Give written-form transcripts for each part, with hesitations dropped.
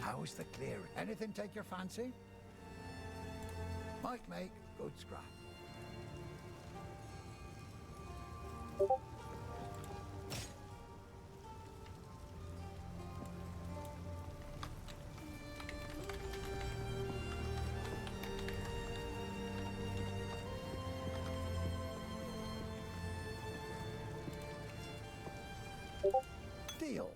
How's the clearing? Anything take your fancy? Might make good scrap. Deal.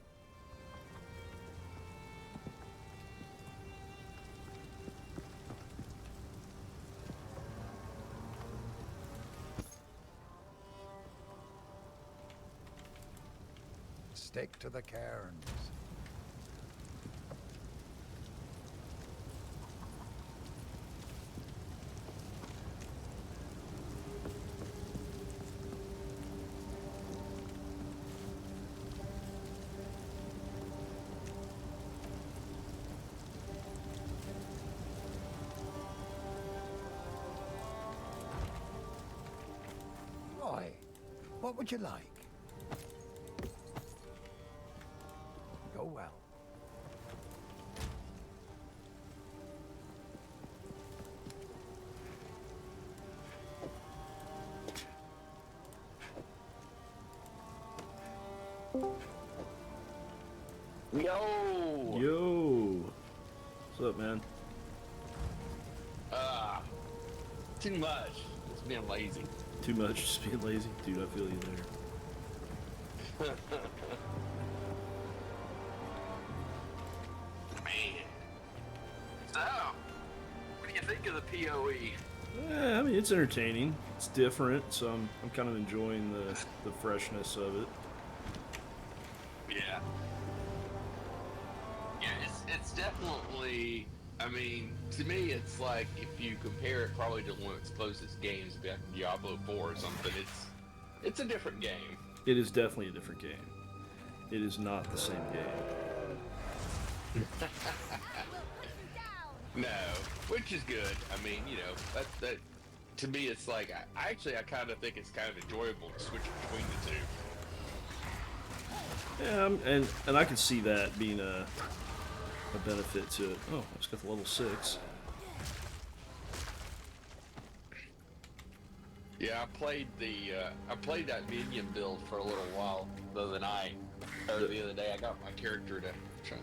Stick to the cairns. Roy, what would you like? Go well. Yo! Yo! What's up, man? Too much. Just being lazy. Too much, just being lazy? Dude, I feel you there. Man. So, what do you think of the PoE? I mean, it's entertaining. It's different, so I'm kind of enjoying the freshness of it. Yeah. Yeah, it's definitely. I mean, to me, it's like if you compare it probably to one of its closest games, like Diablo 4 or something. It's a different game. It is definitely a different game. It is not the same game. No, which is good. I mean, you know, that to me, it's like I kind of think it's kind of enjoyable to switch between the two. Yeah, and I can see that being a benefit to it. Oh, I just got the level 6. Yeah, I played that minion build for a little while the other night or the other day. I got my character to try.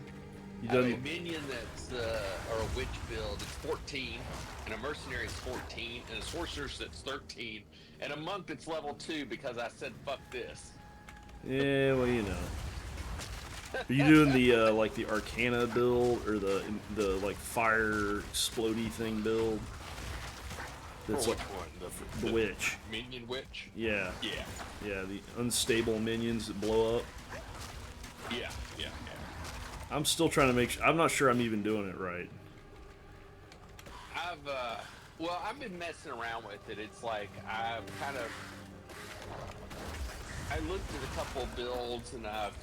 You I have done? a minion that's or a witch build. It's 14, and a mercenary is 14, and a sorceress that's 13, and a monk that's level 2 because I said fuck this. Yeah, well, you know. Are you doing the like the Arcana build or the like fire explodey thing build? That's Which like one? the witch. Minion witch? Yeah. Yeah. Yeah, the unstable minions that blow up. Yeah. I'm still trying to make sure. I'm not sure I'm even doing it right. I've been messing around with it. It's like I looked at a couple builds and I've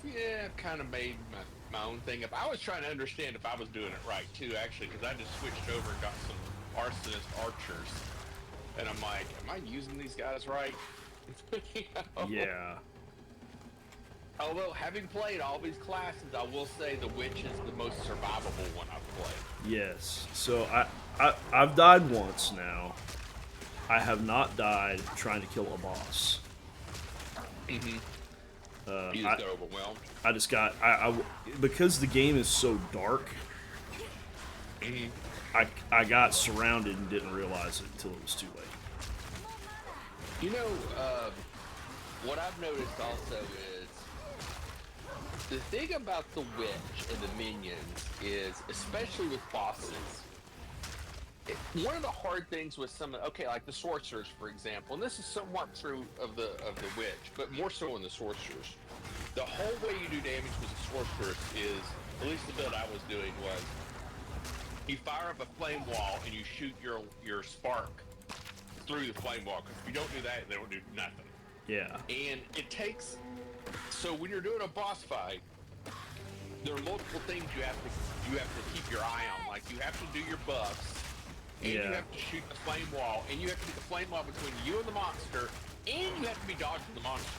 kind of made my own thing up. I was trying to understand if I was doing it right too, actually, because I just switched over and got some arsonist archers, and I'm like, am I using these guys right? You know? Yeah. Although, having played all these classes, I will say the witch is the most survivable one I've played. Yes. So I've died once now. I have not died trying to kill a boss. You just got overwhelmed. I just got because the game is so dark. I got surrounded and didn't realize it until it was too late. You know, what I've noticed also is the thing about the witch and the minions is, especially with bosses, one of the hard things with like the sorcerers, for example, and this is somewhat true of the witch, but more so in the sorcerers. The whole way you do damage with the sorcerers is, at least the build I was doing was, you fire up a flame wall and you shoot your spark through the flame wall. Because if you don't do that, they don't do nothing. Yeah. And it takes. So when you're doing a boss fight, there are multiple things you have to keep your eye on. Like you have to do your buffs, and you have to shoot the flame wall, and you have to get the flame wall between you and the monster, and you have to be dodging the monster.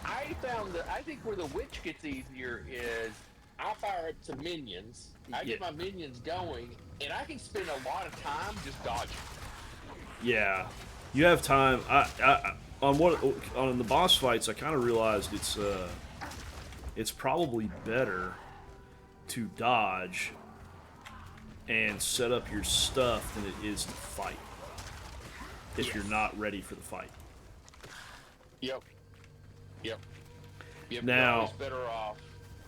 I found that I think where the witch gets easier is I fire up some minions. I get my minions going, and I can spend a lot of time just dodging. Yeah, you have time. On the boss fights, I kind of realized it's probably better to dodge and set up your stuff than it is to fight if you're not ready for the fight. Yep. Now, always better off.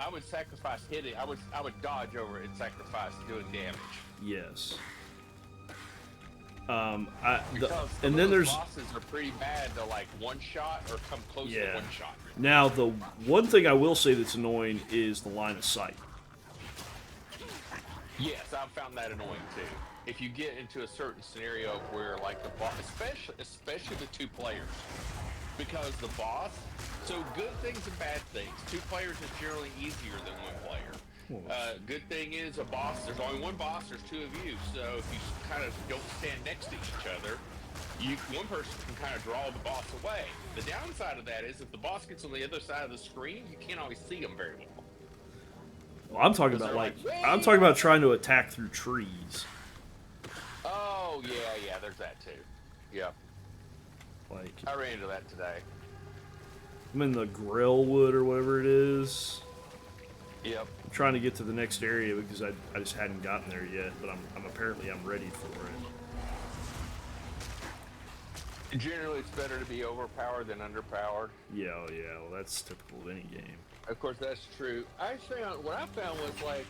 I would sacrifice hitting. I would dodge over it and sacrifice doing damage. Yes. And then there's bosses are pretty bad to like one shot or come close to one shot. Now the one thing I will say that's annoying is the line of sight. Yes, I've found that annoying too. If you get into a certain scenario where like the boss, especially the 2 players, because the boss. So good things and bad things. 2 players is generally easier than 1 player. Good thing is a boss. There's only 1 boss. There's 2 of you. So if you kind of don't stand next to each other, one person can kind of draw the boss away. The downside of that is if the boss gets on the other side of the screen, you can't always see them very well. Well, I'm talking about I'm talking about trying to attack through trees. Oh yeah, there's that too. Yeah. Like I ran into that today. I'm in the Grellwood or whatever it is. Yep. I'm trying to get to the next area because I just hadn't gotten there yet, but I'm apparently ready for it. Generally, it's better to be overpowered than underpowered. Yeah, well, that's typical of any game. Of course, that's true. What I found was like,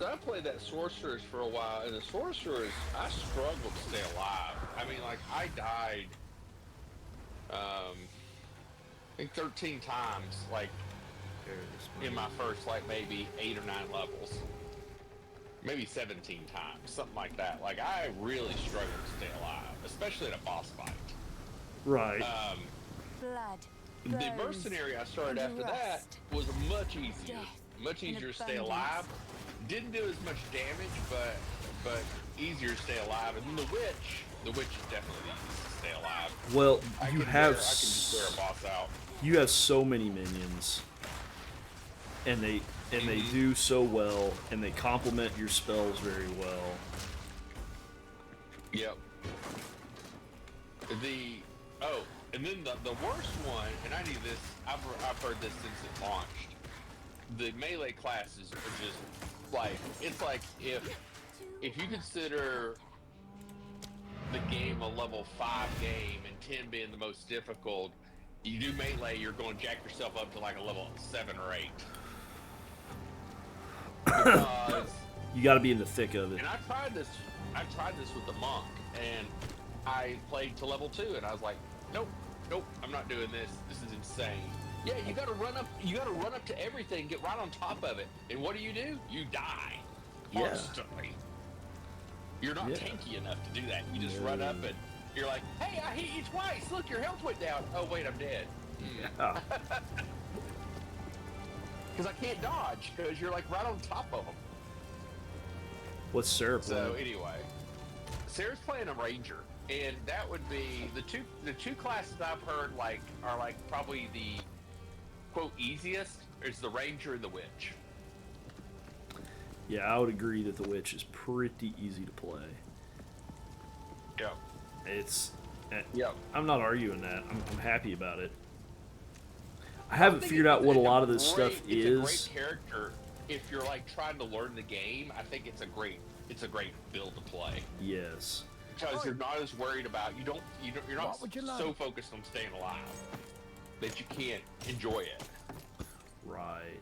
I played that sorceress for a while, and the sorceress, I struggled to stay alive. I mean, like, I died, I think 13 times, like, in my first, like, maybe 8 or 9 levels. Maybe 17 times, something like that. Like, I really struggled to stay alive, especially in a boss fight. Right. Blood. The mercenary I started after that was much easier. Much easier to stay alive. Didn't do as much damage, but easier to stay alive. And then the witch is definitely the easiest to stay alive. Well, I can just wear a boss out. You have so many minions, and they do so well, and they complement your spells very well. Yep. And then the worst one, and I knew this. I've heard this since it launched. The melee classes are just like, it's like if you consider the game a level 5 game and 10 being the most difficult, you do melee, you're going to jack yourself up to like a level 7 or 8. Because You got to be in the thick of it. and I tried this with the monk, and I played to level 2, and I was like, nope, I'm not doing this. This is insane. Yeah, you gotta run up to everything, get right on top of it. And what do? You die. Yeah. Constantly. You're not Yeah. tanky enough to do that. You just run up and you're like, hey, I hit you twice. Look, your health went down. Oh wait, I'm dead. Yeah. Because I can't dodge, because you're like right on top of them. What's Sarah playing? So anyway, Sarah's playing a ranger, and that would be the two classes I've heard are probably the quote easiest is the ranger and the witch. Yeah, I would agree that the witch is pretty easy to play. Yep. It's. Yep. I'm not arguing that. I'm happy about it. I haven't figured out what a lot of this stuff is. It's a great character if you're like trying to learn the game. I think it's a great build to play. Yes. Because you're not as worried about you're not so focused on staying alive that you can't enjoy it. Right.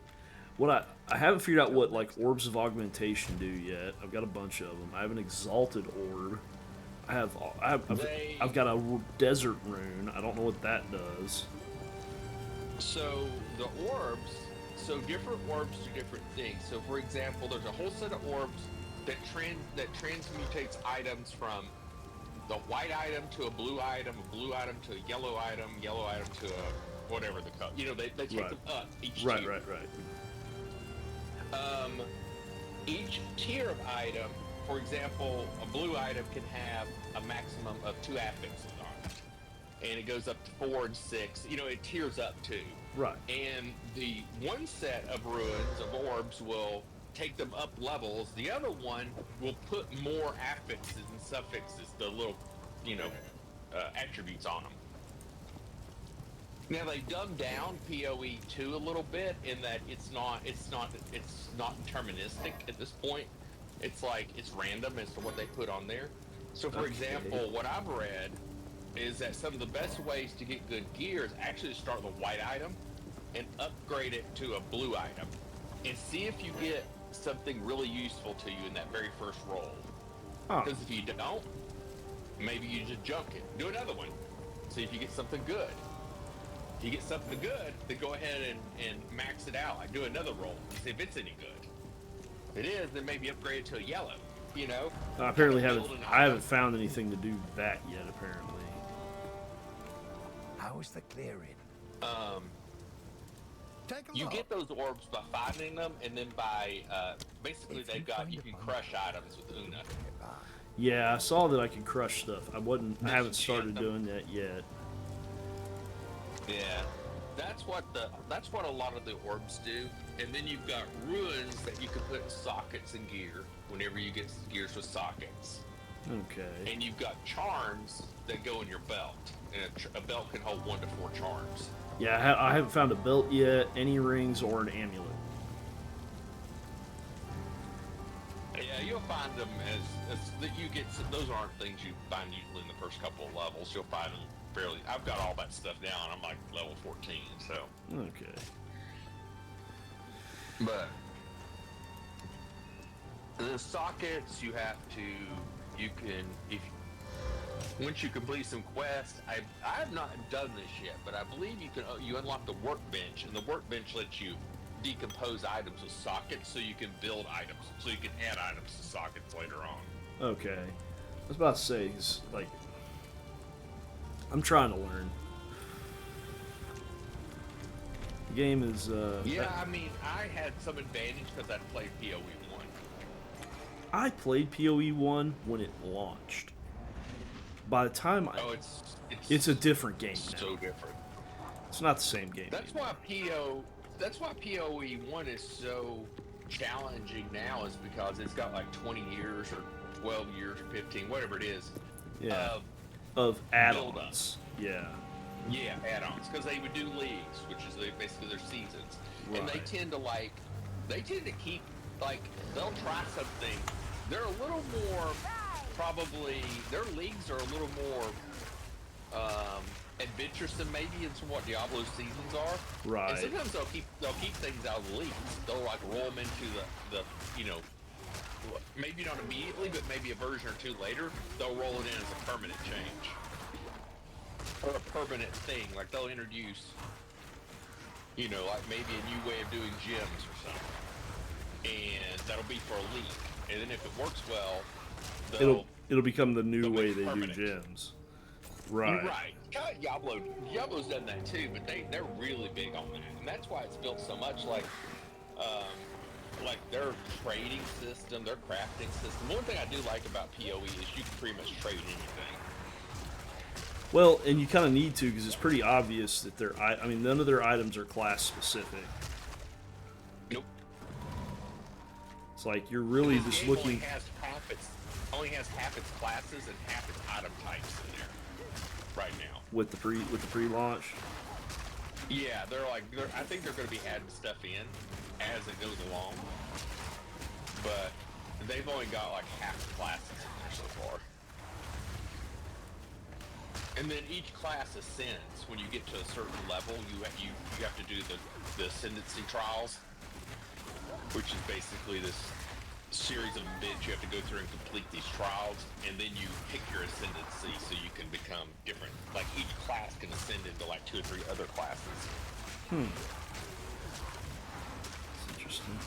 What I haven't figured out what like orbs of augmentation do yet. I've got a bunch of them. I have an exalted orb. I've got a desert rune. I don't know what that does. So the orbs, different orbs do different things. So for example, there's a whole set of orbs that transmutates items from the white item to a blue item to a yellow item to a whatever the color. You know, they take them up each tier. Right. Each tier of item, for example, a blue item can have a maximum of 2 affixes on it. And it goes up to 4 and 6. You know, it tiers up too. Right. And the one set of ruins, of orbs, will take them up levels. The other one will put more affixes and suffixes, the little, attributes on them. Now they dumbed down PoE 2 a little bit in that it's not deterministic at this point. It's like it's random as to what they put on there. So for example, what I've read is that some of the best ways to get good gear is actually to start with a white item and upgrade it to a blue item and see if you get something really useful to you in that very first roll. Because if you don't, maybe you just junk it. Do another one. See if you get something good. If you get something good, then go ahead and max it out. Like do another roll. See if it's any good. If it is, then maybe upgrade it to a yellow. I apparently haven't found anything to do that yet. Apparently. How's the clearing? Take a You look. get those orbs by finding them, and then by basically you can crush items with Una. Yeah, I saw that I could crush stuff. I haven't started doing that yet. Yeah, that's what a lot of the orbs do. And then you've got ruins that you can put in sockets and gear whenever you get gears with sockets. Okay. And you've got charms that go in your belt, and a belt can hold 1 to 4 charms. Yeah, I haven't found a belt yet, any rings, or an amulet. Yeah, you'll find them as that you get. Those aren't things you find usually in the first couple of levels. You'll find them fairly. I've got all that stuff down. I'm like level 14, so. Okay. But The sockets you have to, you can, if once you complete some quests, I have not done this yet, but I believe you unlock the workbench, and the workbench lets you decompose items with sockets, so you can build items, so you can add items to sockets later on. Okay. I was about to say, 'cause, like, I'm trying to learn. The game is, Yeah, I mean, I had some advantage because I played PoE 1. I played PoE 1 when it launched. By the time Oh, it's a different game now. so different. It's not the same game. That's why PoE 1 is so challenging now, is because it's got like 20 years or 12 years or 15, whatever it is. Yeah. Of add-ons. Yeah. Yeah, add-ons, because they would do leagues, which is basically their seasons, Right. and they tend to keep, like, they'll try something. They're a little more, probably, their leagues are a little more adventuresome maybe in what Diablo's seasons are. Right. And sometimes they'll keep things out of the leagues. They'll like roll them into the maybe not immediately, but maybe a version or two later, they'll roll it in as a permanent change. Or a permanent thing, like they'll introduce, like maybe a new way of doing gyms or something, and that'll be for a league. And then if it works well, it'll become the new way they permanent. do gyms. Right. Right. Diablo's done that too, but they're really big on that, and that's why it's built so much like their trading system, their crafting system. One thing I do like about PoE is you can pretty much trade anything. Well, and you kind of need to, because it's pretty obvious that none of their items are class specific. Nope. It's like you're really This just game looking. only has half its classes and half its item types in there right now. With the pre-launch. Yeah, I think they're going to be adding stuff in as it goes along, but they've only got like half the classes in there so far. And then each class ascends when you get to a certain level. You have to do the ascendancy trials, which is basically this series of events you have to go through and complete these trials, and then you pick your ascendancy so you can become different. Like each class can ascend into like 2 or 3 other classes. That's interesting.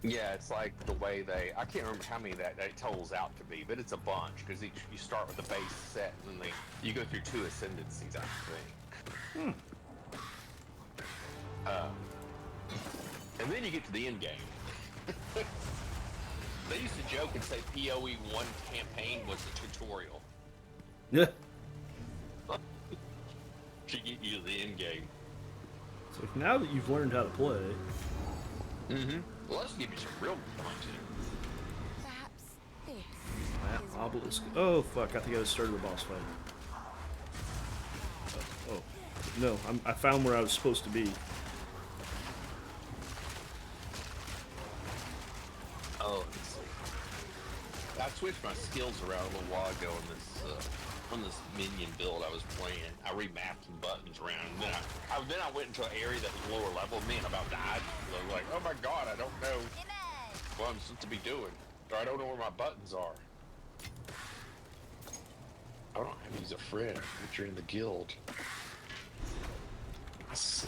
Yeah, it's like the way I can't remember how many that totals out to be, but it's a bunch, because you start with the base set, and then you go through 2 ascendancies, I think. And then you get to the end game. They used to joke and say PoE 1 campaign was a tutorial Yeah. to get you to the end game. It's like, now that you've learned how to play. Well, let's give you some real content. Perhaps this Map is obelisk. Oh fuck! I think I just started the boss fight. Oh no! I found where I was supposed to be. Oh, let's see. I switched my skills around a little while ago on this minion build I was playing. I remapped some buttons around, and then I went into an area that was lower level. Man, I about died. I was like, oh my god, I don't know what I'm supposed to be doing, or I don't know where my buttons are. I don't have to use a friend if you're in the guild. Let's see.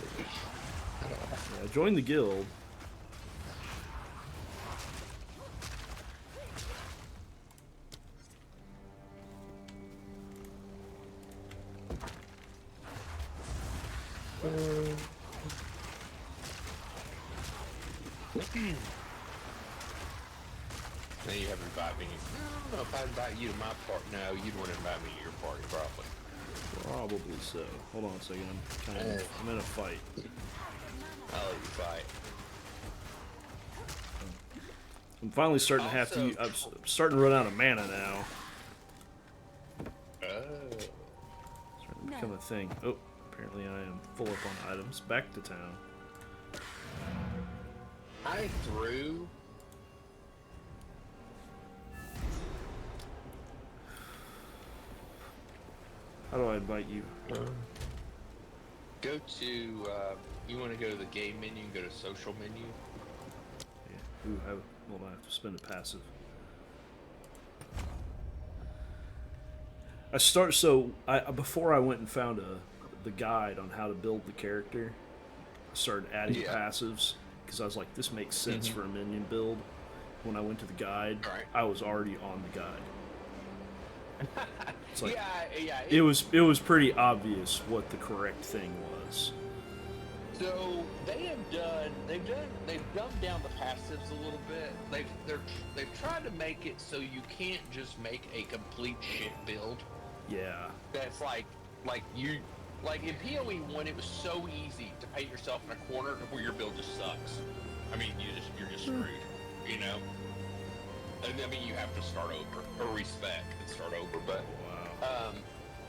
Yeah, join the guild. Now you haven't invited me. I don't know if I invite you to my party. No, you'd want to invite me to your party, probably. Probably so. Hold on a second. I'm in a fight. I'll let you fight. I'm finally starting to have to. I'm starting to run out of mana now. Oh. Starting to become a thing. Oh, apparently I am full up on items. Back to town. I threw. How do I invite you? Go to. You want to go to the game menu and go to social menu? Yeah. Ooh, Well, I have to spend a passive. Before I went and found the guide on how to build the character, I started adding passives because I was like, this makes sense for a minion build. When I went to the guide, I was already on the guide. It's like, it was pretty obvious what the correct thing was. So they've dumbed down the passives a little bit. They've tried to make it so you can't just make a complete shit build. Yeah. That's like in PoE 1 it was so easy to paint yourself in a corner where your build just sucks. I mean you're just screwed, you know? And I mean you have to start over or respec and start over, but wow.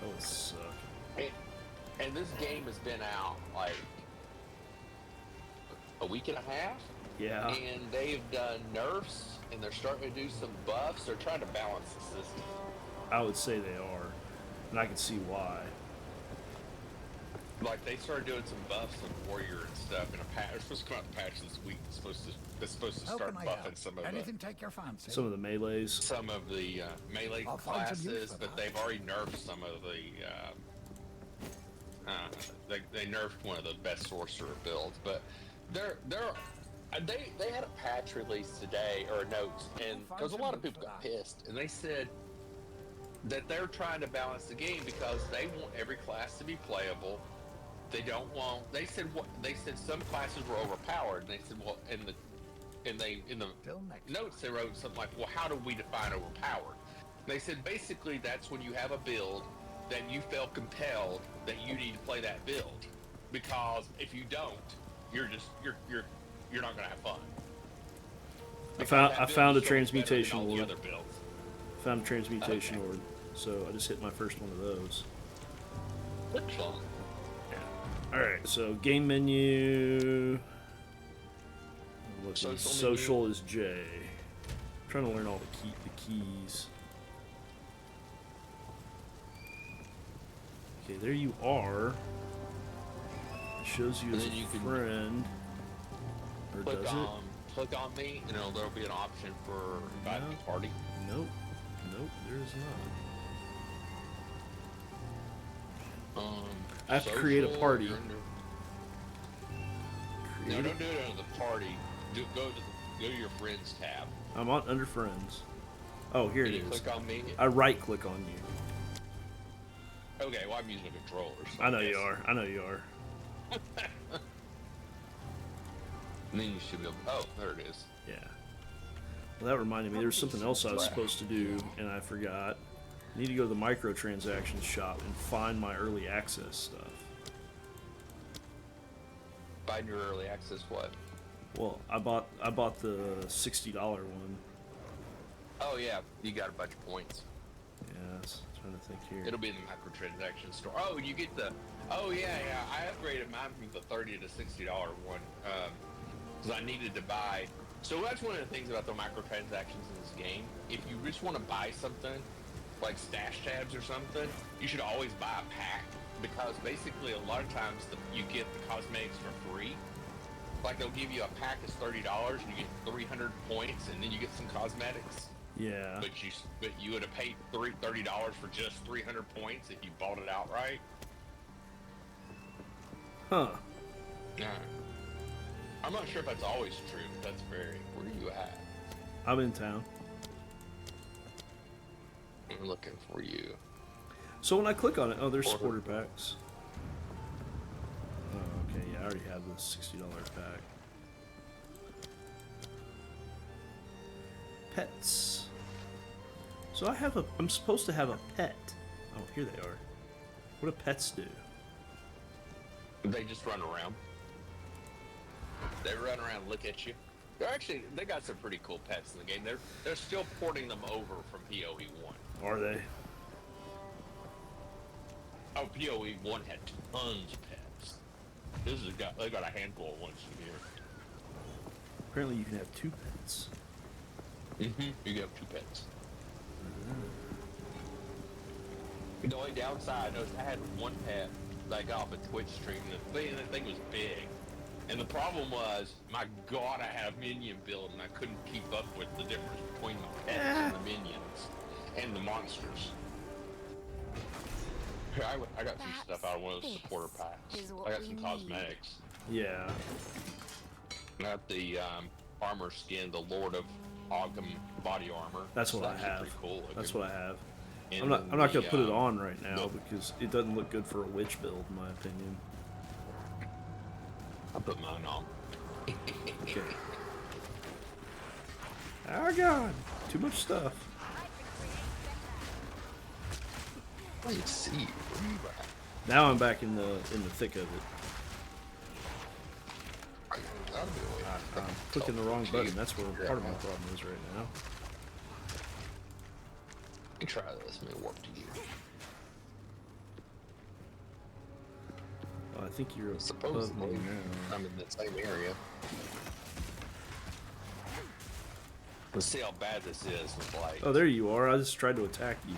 That would suck. And this game has been out like a week and a half. Yeah. And they've done nerfs and they're starting to do some buffs. They're trying to balance the system. I would say they are, and I can see why. Like they started doing some buffs on Warrior and stuff in a patch. They're supposed to come out the patch this week. It's supposed to start buffing some of Anything take your fancy? Some of the melees. Some of the melee classes, but they've already nerfed some of the. They nerfed one of the best sorcerer builds, but they had a patch release today or a note, and because a lot of people got pissed, and they said that they're trying to balance the game because they want every class to be playable. They don't want. They said some classes were overpowered, and they said, well, in the notes they wrote something like, well, how do we define overpowered? And they said basically that's when you have a build that you feel compelled that you need to play that build, because if you don't, you're not gonna have fun. I found a transmutation ward. Found a transmutation ward, so I just hit my first one of those. Good fun. Yeah. All right, so game menu. Social is J. I'm trying to learn all the keys. Okay, there you are. It shows you as a friend. Or does it? Click on me, and there'll be an option for inviting a party. Nope, there is not. I have to create a party. No, don't do it under the party. Go to your friends tab. I'm under friends. Oh, here it is. Click on me. I right click on you. Okay, well I'm using a controller. So I know you are. And then you should be able. Oh, there it is. Yeah. Well, that reminded me. There was something else I was supposed to do, and I forgot. I need to go to the microtransactions shop and find my early access stuff. Find your early access what? Well, I bought the $60 one. Oh yeah, you got a bunch of points. Yes, trying to think here. It'll be in the microtransaction store. Oh, you get the. Oh yeah. I upgraded mine from the $30 to $60 one because I needed to buy. So that's one of the things about the microtransactions in this game. If you just want to buy something, like stash tabs or something, you should always buy a pack, because basically a lot of times you get the cosmetics for free. Like they'll give you a pack that's $30 and you get 300 points, and then you get some cosmetics. Yeah. But you would have paid $30 for just 300 points if you bought it outright. Huh. Yeah. I'm not sure if that's always true, but that's very. Where are you at? I'm in town. I'm looking for you. So when I click on it, oh, there's supporter packs. Oh, okay, yeah, I already have the $60 pack. Pets. So I'm supposed to have a pet. Oh, here they are. What do pets do? They just run around. They run around and look at you. They got some pretty cool pets in the game. They're still porting them over from PoE 1. Are they? Oh, PoE 1 had tons of pets. They got a handful of ones in here. Apparently you can have 2 pets. Mm-hmm. You can have 2 pets. The only downside, I had one pet that I got off a Twitch stream, and the thing was big. And the problem was, my god, I had a minion build and I couldn't keep up with the difference between the pets and the minions and the monsters. Here, I got some stuff out of one of those supporter packs. I got some cosmetics. Yeah. I got the armor skin, the Lord of Ogum body armor. That's what I actually have. pretty cool. That's what I have. And I'm not then gonna the, put it on right now because it doesn't look good for a witch build, in my opinion. I'll put mine on. Okay. Oh god, too much stuff. I see. Now I'm back in the thick of it. I'm clicking the wrong button. That's where part of my problem is right now. Let me try this. May work to you. Oh, I think you're above Supposedly, me now. I'm in the same area. Let's see how bad this is with light. Oh, there you are. I just tried to attack you.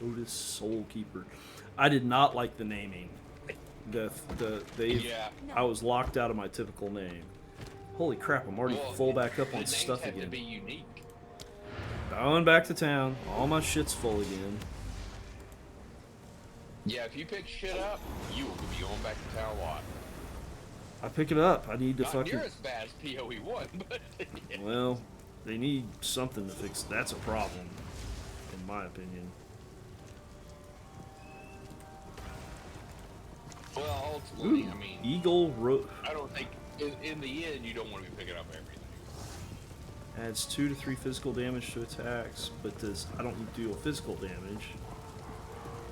Otis Soul Keeper. I did not like the naming. Yeah. I was locked out of my typical name. Holy crap! I'm already full back up on the stuff names have again. to be unique. Going back to town. All my shit's full again. Yeah, if you pick shit up, you will be going back to town a lot. I pick it up. I need to Not fucking. near as bad as PoE 1, but Well, they need something to fix. That's a problem, in my opinion. well, ultimately, Ooh, I mean, Eagle I don't think in the end you don't want to be picking up everything. adds 2 to 3 physical damage to attacks, but I don't deal physical damage.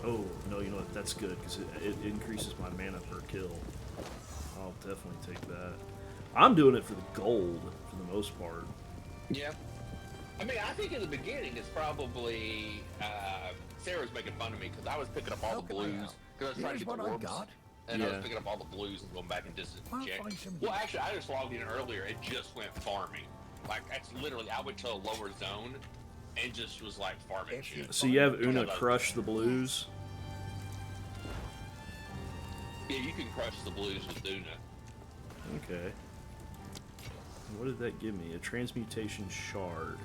Oh no, you know what? That's good because it increases my mana per kill. I'll definitely take that. I'm doing it for the gold for the most part. Yeah. I mean, I think in the beginning it's probably Sarah's making fun of me because I was picking up all How the can I blues help? because I was trying to Here's get the what I orbs. got. And I Yeah. was picking up all the blues and going back and just I'll find some Well, actually, I just logged in earlier and just went farming. Like, that's literally, I went to a lower zone and just was like farming If you- shit. So you have Una crush the blues. Yeah, you can crush the blues with Una. Okay. What did that give me? A transmutation shard.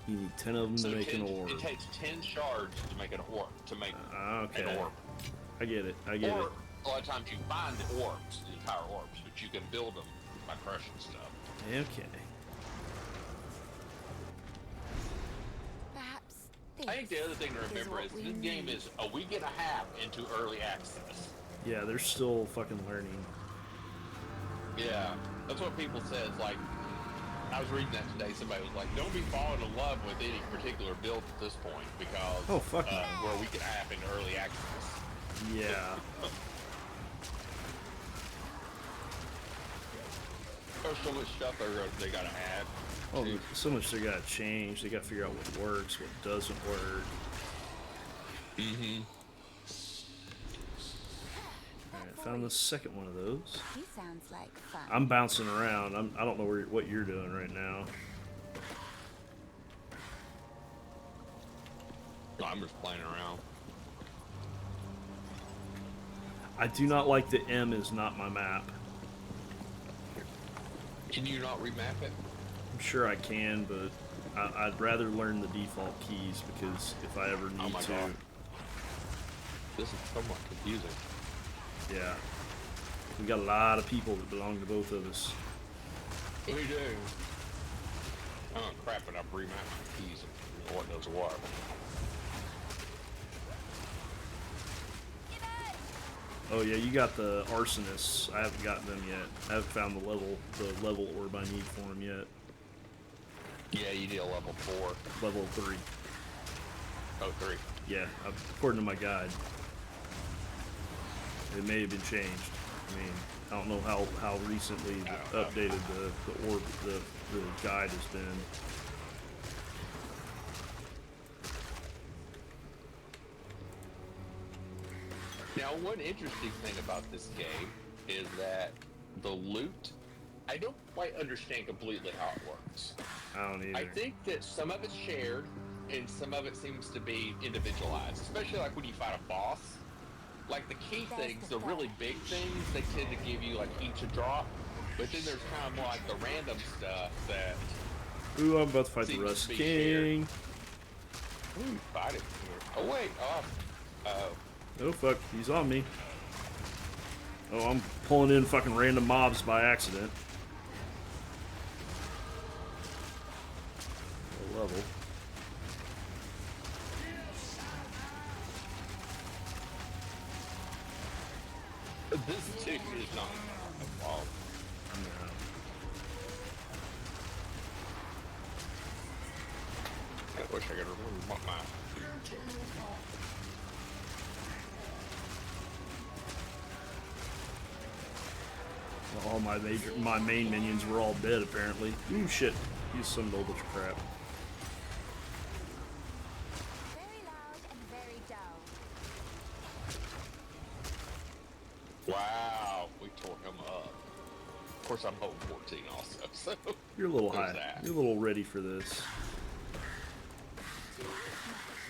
You need 10 of them to make an orb. It takes 10 shards to make an orb. Okay. An orb. I get it. I get Or, it. a lot of times you find the orbs, the entire orbs, but you can build them by crushing stuff. Okay. Perhaps I think the other thing to remember is this game is a week and a half into early access. Yeah, they're still fucking learning. Yeah, that's what people say. It's like, I was reading that today. Somebody was like, "Don't be falling in love with any particular build at this point because Fuck no. we're a week and a half into early access." Yeah. There's so much stuff they gotta add. Oh, so much they gotta change. They gotta figure out what works, what doesn't work. Mm-hmm. Alright, found the second one of those. He sounds like fun. I'm bouncing around. I don't know what you're doing right now. I'm just playing around. I do not like the M is not my map. Can you not remap it? I'm sure I can, but I'd rather learn the default keys because if I ever Oh need my to, God. This is somewhat confusing. yeah. We got a lot of people that belong to both of us. We do. Oh crap! And I've remapped my keys and what does what. Oh yeah, you got the arsonists. I haven't gotten them yet. I haven't found the level orb I need for them yet. Yeah, you need a level 4. Level 3. Oh, 3. Yeah, according to my guide. It may have been changed. I mean, I don't know how recently updated the orb the guide has been. Now, one interesting thing about this game is that the loot, I don't quite understand completely how it works. I don't either. I think that some of it's shared, and some of it seems to be individualized. Especially like when you fight a boss. Like the key things, the really big things, they tend to give you like each a drop. But then there's kind of more like the random stuff that. Ooh, I'm about to fight the seems Rust to be King. Ooh, fight it here. Oh wait, Oh fuck, he's on me. Oh, I'm pulling in fucking random mobs by accident. Low level. this tick is not involved. I wish I could remember what my. All my main minions were all dead apparently. Ooh shit. Use some old bunch of crap. Very loud and very dull. Wow, we tore him up. Of course, I'm holding 14 also, so. You're a little there's high. that. You're a little ready for this.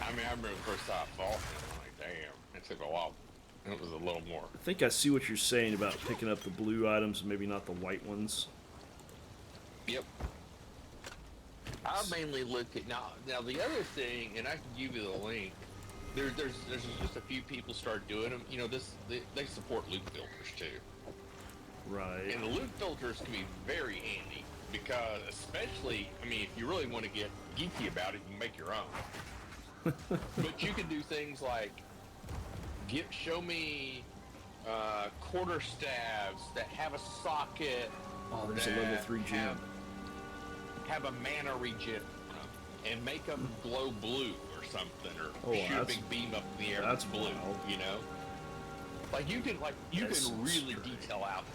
I mean, I remember the first time I fought him, I'm like, damn, it took a while. It was a little more. I think I see what you're saying about picking up the blue items and maybe not the white ones. Yep. I mainly look at now the other thing, and I can give you the link. There's just a few people start doing them. You know, they support loot filters too. Right. And the loot filters can be very handy because, especially, I mean, if you really want to get geeky about it, you can make your own. But you can do things like show me quarter staves that have a socket. Oh, there's a level 3 gem. Have a mana regen and make them glow blue or something, or shoot a big beam up in the air that's blue. Wild. You know, like you can really detail out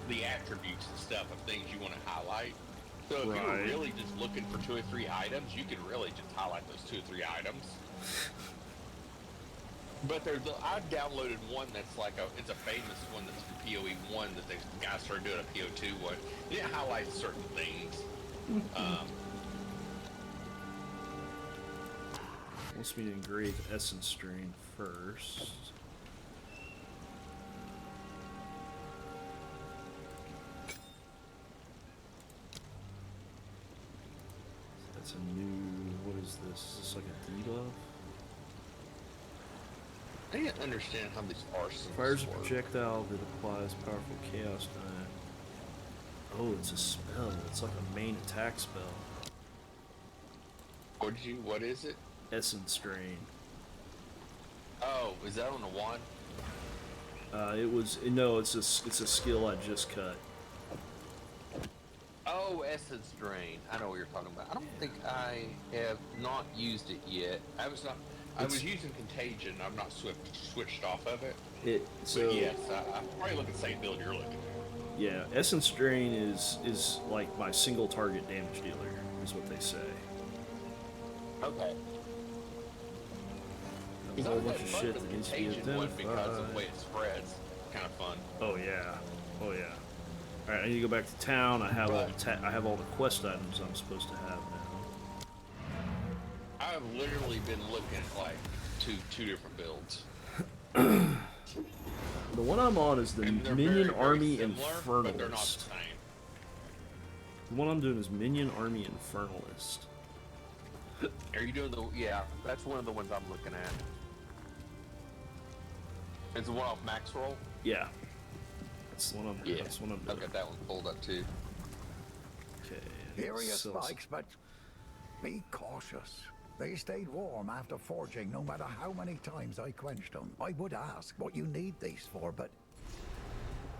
the attributes and stuff of things you want to highlight. So if you're really just looking for 2 or 3 items, you can really just highlight those 2 or 3 items. But I downloaded one that's like it's a famous one that's for PoE 1 that the guys started doing a PO 2 one. It highlights certain things. Wants me to engrave Essence Strain first. That's a new. What is this? Is this like a debuff? I didn't understand how these arsenals Fires a work. projectile that applies powerful chaos time. Oh, it's a spell. It's like a main attack spell. What is it? Essence Strain. Oh, is that on the one? It's a skill I just cut. Oh, Essence Drain. I know what you're talking about. I don't think I have not used it yet. I was using Contagion. I'm not switched off of it. But yes, I'm probably looking at the same build you're looking at. Yeah, Essence Drain is like my single target damage dealer, is what they say. Okay. A whole bunch of shit that needs to be identified. Because of the way it spreads. Kind of fun. Oh yeah. Oh yeah. All right, I need to go back to town. I have all the quest items I'm supposed to have now. I've literally been looking at like two different builds. The one I'm on is the Minion Army similar, but they're not the Infernalist. same. The one I'm doing is Minion Army Infernalist. Are you doing yeah, that's one of the ones I'm looking at. It's the one off Max Roll? Yeah. That's the one I'm doing. I've got that one pulled up too. Okay. Here are your spikes, but be cautious. They stayed warm after forging, no matter how many times I quenched them. I would ask what you need these for, but...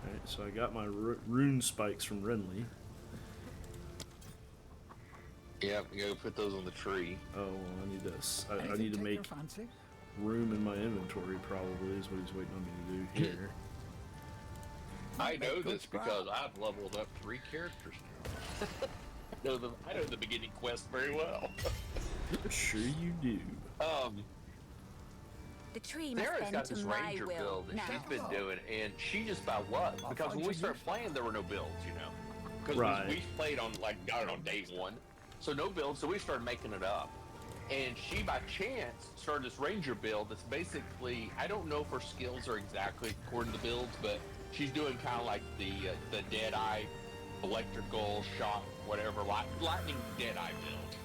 Alright, so I got my rune spikes from Renly. Yep, you gotta put those on the tree. Oh, well, I need to make room in my inventory, probably, is what he's waiting on me to do here. I know this because I've leveled up 3 characters now. I know the beginning quest very well. Sure you do. The tree must Sarah's bend got to this my ranger will build that now. she's been doing, and she just about luck. Because when we started playing, there were no builds, you know. Because Right. we played on, got it on day 1. So no build, so we started making it up. And she, by chance, started this ranger build that's basically, I don't know if her skills are exactly according to builds, but she's doing kind of like the Deadeye, electrical, shock, whatever, lightning Deadeye build.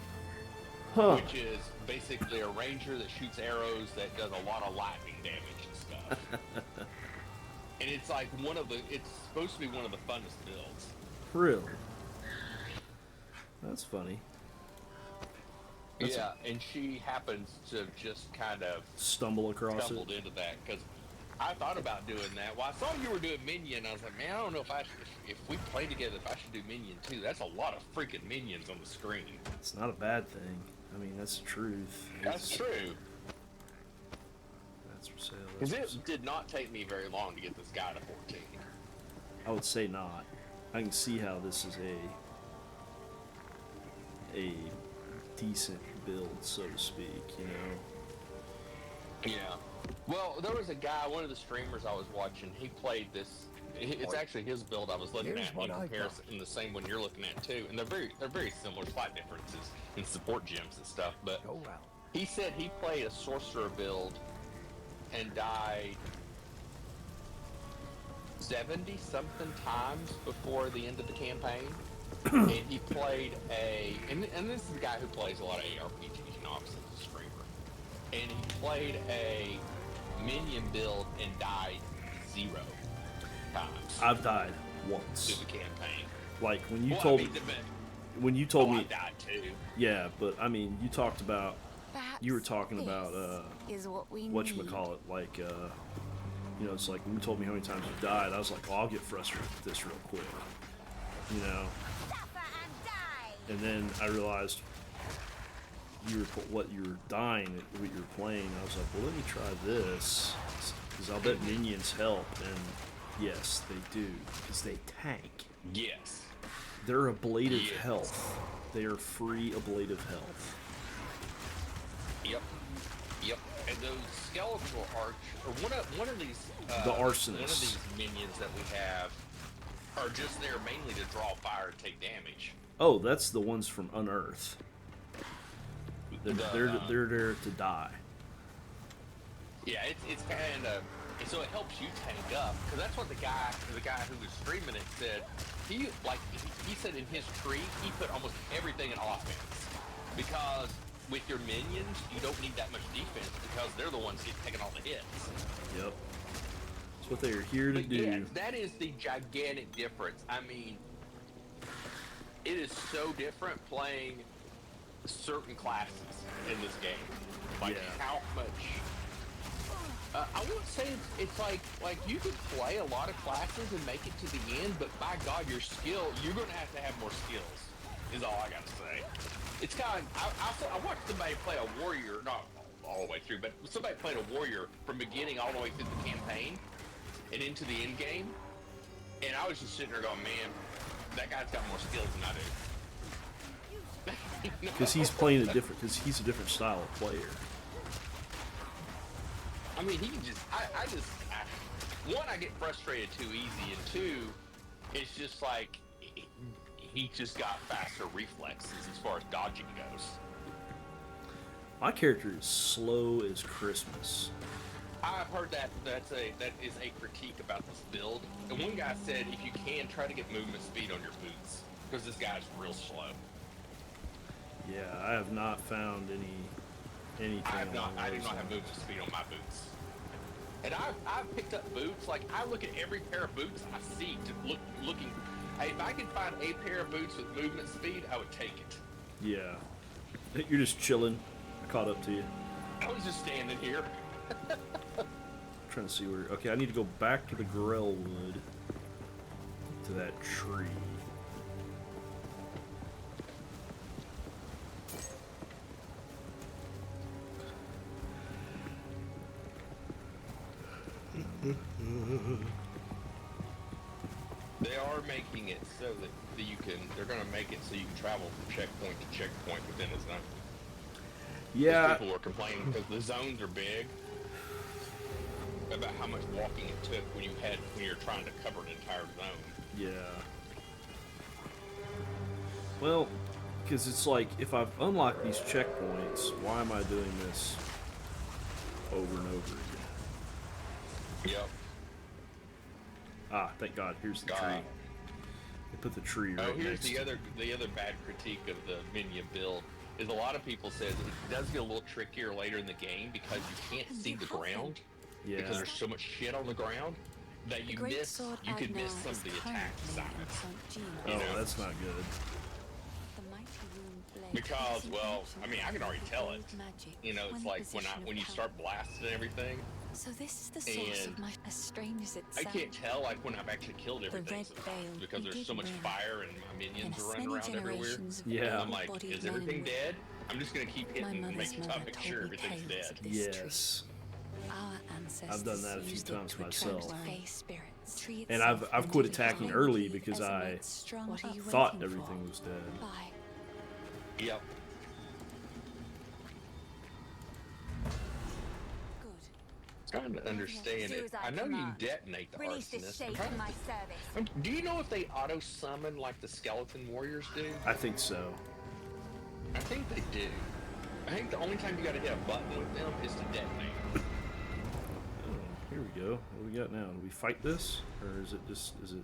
Huh. Which is basically a ranger that shoots arrows that does a lot of lightning damage and stuff. And it's like it's supposed to be one of the funnest builds. Really? That's funny. Yeah, and she happens to just kind of stumbled into that because I thought about doing that. Well, I saw you were doing minion. I was like, man, I don't know if we play together, if I should do minion too. That's a lot of freaking minions on the screen. It's not a bad thing. I mean, that's the truth. That's true. That's for sale. Because it did not take me very long to get this guy to 14. I would say not. I can see how this is a decent build, so to speak, you know? Yeah. Well, there was a guy, one of the streamers I was watching, he played this. It's actually his build I was looking at in comparison, in the same one you're looking at too, and they're very similar, slight differences in support gems and stuff. But he said he played a sorcerer build and died 70 something times before the end of the campaign. And he played and this is a guy who plays a lot of ARPGs, you know, obviously he's a streamer. And he played a minion build and died 0 times. I've died once. Through the campaign. Like when you told me, I died too. Yeah, but I mean, you talked about, Perhaps you were talking about is what we whatchamacallit, like you know, it's like when you told me how many times you died, I was like, well, I'll get frustrated with this real quick, you know. And then I realized you were dying, what you were playing. I was like, well, let me try this, because I'll bet minions help, and yes, they do, because they tank. Yes. They're ablative health. They are free ablative health. Yep. And those skeletal arch, or one of these, the arsonists. One of these minions that we have are just there mainly to draw fire and take damage. Oh, that's the ones from Unearth. They're there to die. Yeah, it's kind of, so it helps you tank up, because that's what the guy who was streaming it said. He said in his tree he put almost everything in offense, because with your minions you don't need that much defense because they're the ones taking all the hits. Yep. That's what they're here to do. Yeah, that is the gigantic difference. I mean, it is so different playing certain classes in this game. Like how much. I won't say it's like you could play a lot of classes and make it to the end, but by God, your skill, you're going to have more skills, is all I got to say. It's kind of, I watched somebody play a warrior, not all the way through, but somebody played a warrior from beginning all the way through the campaign and into the end game, and I was just sitting there going, man, that guy's got more skills than I do. Because he's playing because he's a different style of player. I mean, he can just, one, I get frustrated too easy, and two, it's just like, he just got faster reflexes as far as dodging goes. My character is slow as Christmas. I've heard that is a critique about this build. And one guy said, if you can, try to get movement speed on your boots, because this guy's real slow. Yeah, I have not found anything. I do not have movement speed on my boots. And I've picked up boots, like I look at every pair of boots I see to looking. If I could find a pair of boots with movement speed, I would take it. Yeah. You're just chilling. I caught up to you. I was just standing here. Trying to see where. Okay, I need to go back to the Grell Wood. To that tree. They are making it so that they're going to make it so you can travel from checkpoint to checkpoint within a zone. Yeah. People are complaining because the zones are big about how much walking it took when you're trying to cover an entire zone. Yeah. Well, Because it's like, if I've unlocked these checkpoints, why am I doing this over and over again? Yep. Ah, thank God, here's the tree. They put the tree right Here's next to the other bad critique of the minion build is a lot of people says it does get a little trickier later in the game because you can't see the ground. Yeah. Because there's so much shit on the ground that you great miss. sword You could miss Agnar some is of the currently attack in sides. St. Jean. Oh, you know? that's not good. The mighty rune blade Because, is an well, I ancient mean, I can already weapon tell of it. old magic, You know, it's one like position when of you power. start blasting and everything. So this is the source And of my, as strange as it I sounds. can't tell like when I've actually killed The everything red sometimes veil because he there's did so much wear. fire and my minions And are as running many around everywhere. generations of Yeah. I'm like, able-bodied is men everything and dead? I'm just gonna keep women. hitting My and mother's make mother make told sure me everything's tales dead. of this tree. Yes. Our ancestors I've done that a few used it times to attract myself. fey spirits. Tree And itself I've quit wanted attacking to early find because as a I red strong thought waiting everything for? was dead. Bye. Yep. Good. Trying to understand Do it. as I I know you command. detonate the Release this arsonist. shade in my service. Do you know if they auto summon like the skeleton warriors do? I think so. I think they do. I think the only time you gotta hit a button with them is to detonate. Oh, here we go. What do we got now? Do we fight this? Or is it just, is it...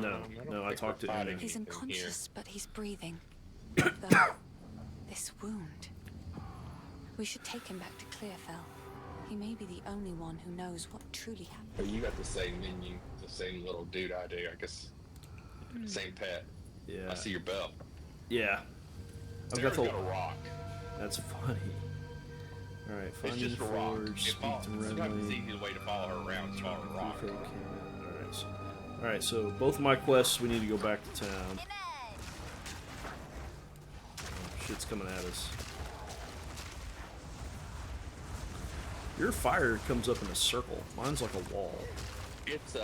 No, don't I think talked we're to Anna. fighting He's anything unconscious, but he's breathing. Though, this wound. We should take him back to Clearfell. He may be the only one who knows what truly happened. But you got the same menu, the same little dude I do. I guess same pet. Yeah. I see your belt. Yeah. I've There's got got a rock. That's funny. Alright, It's find just the a rock. forge, It speak falls. to Sometimes it's the Redley. easiest way to follow her around is follow a rock. Alright, so both of my quests, we need to go back to town. Oh, shit's coming at us. Your fire comes up in a circle. Mine's like a wall. It's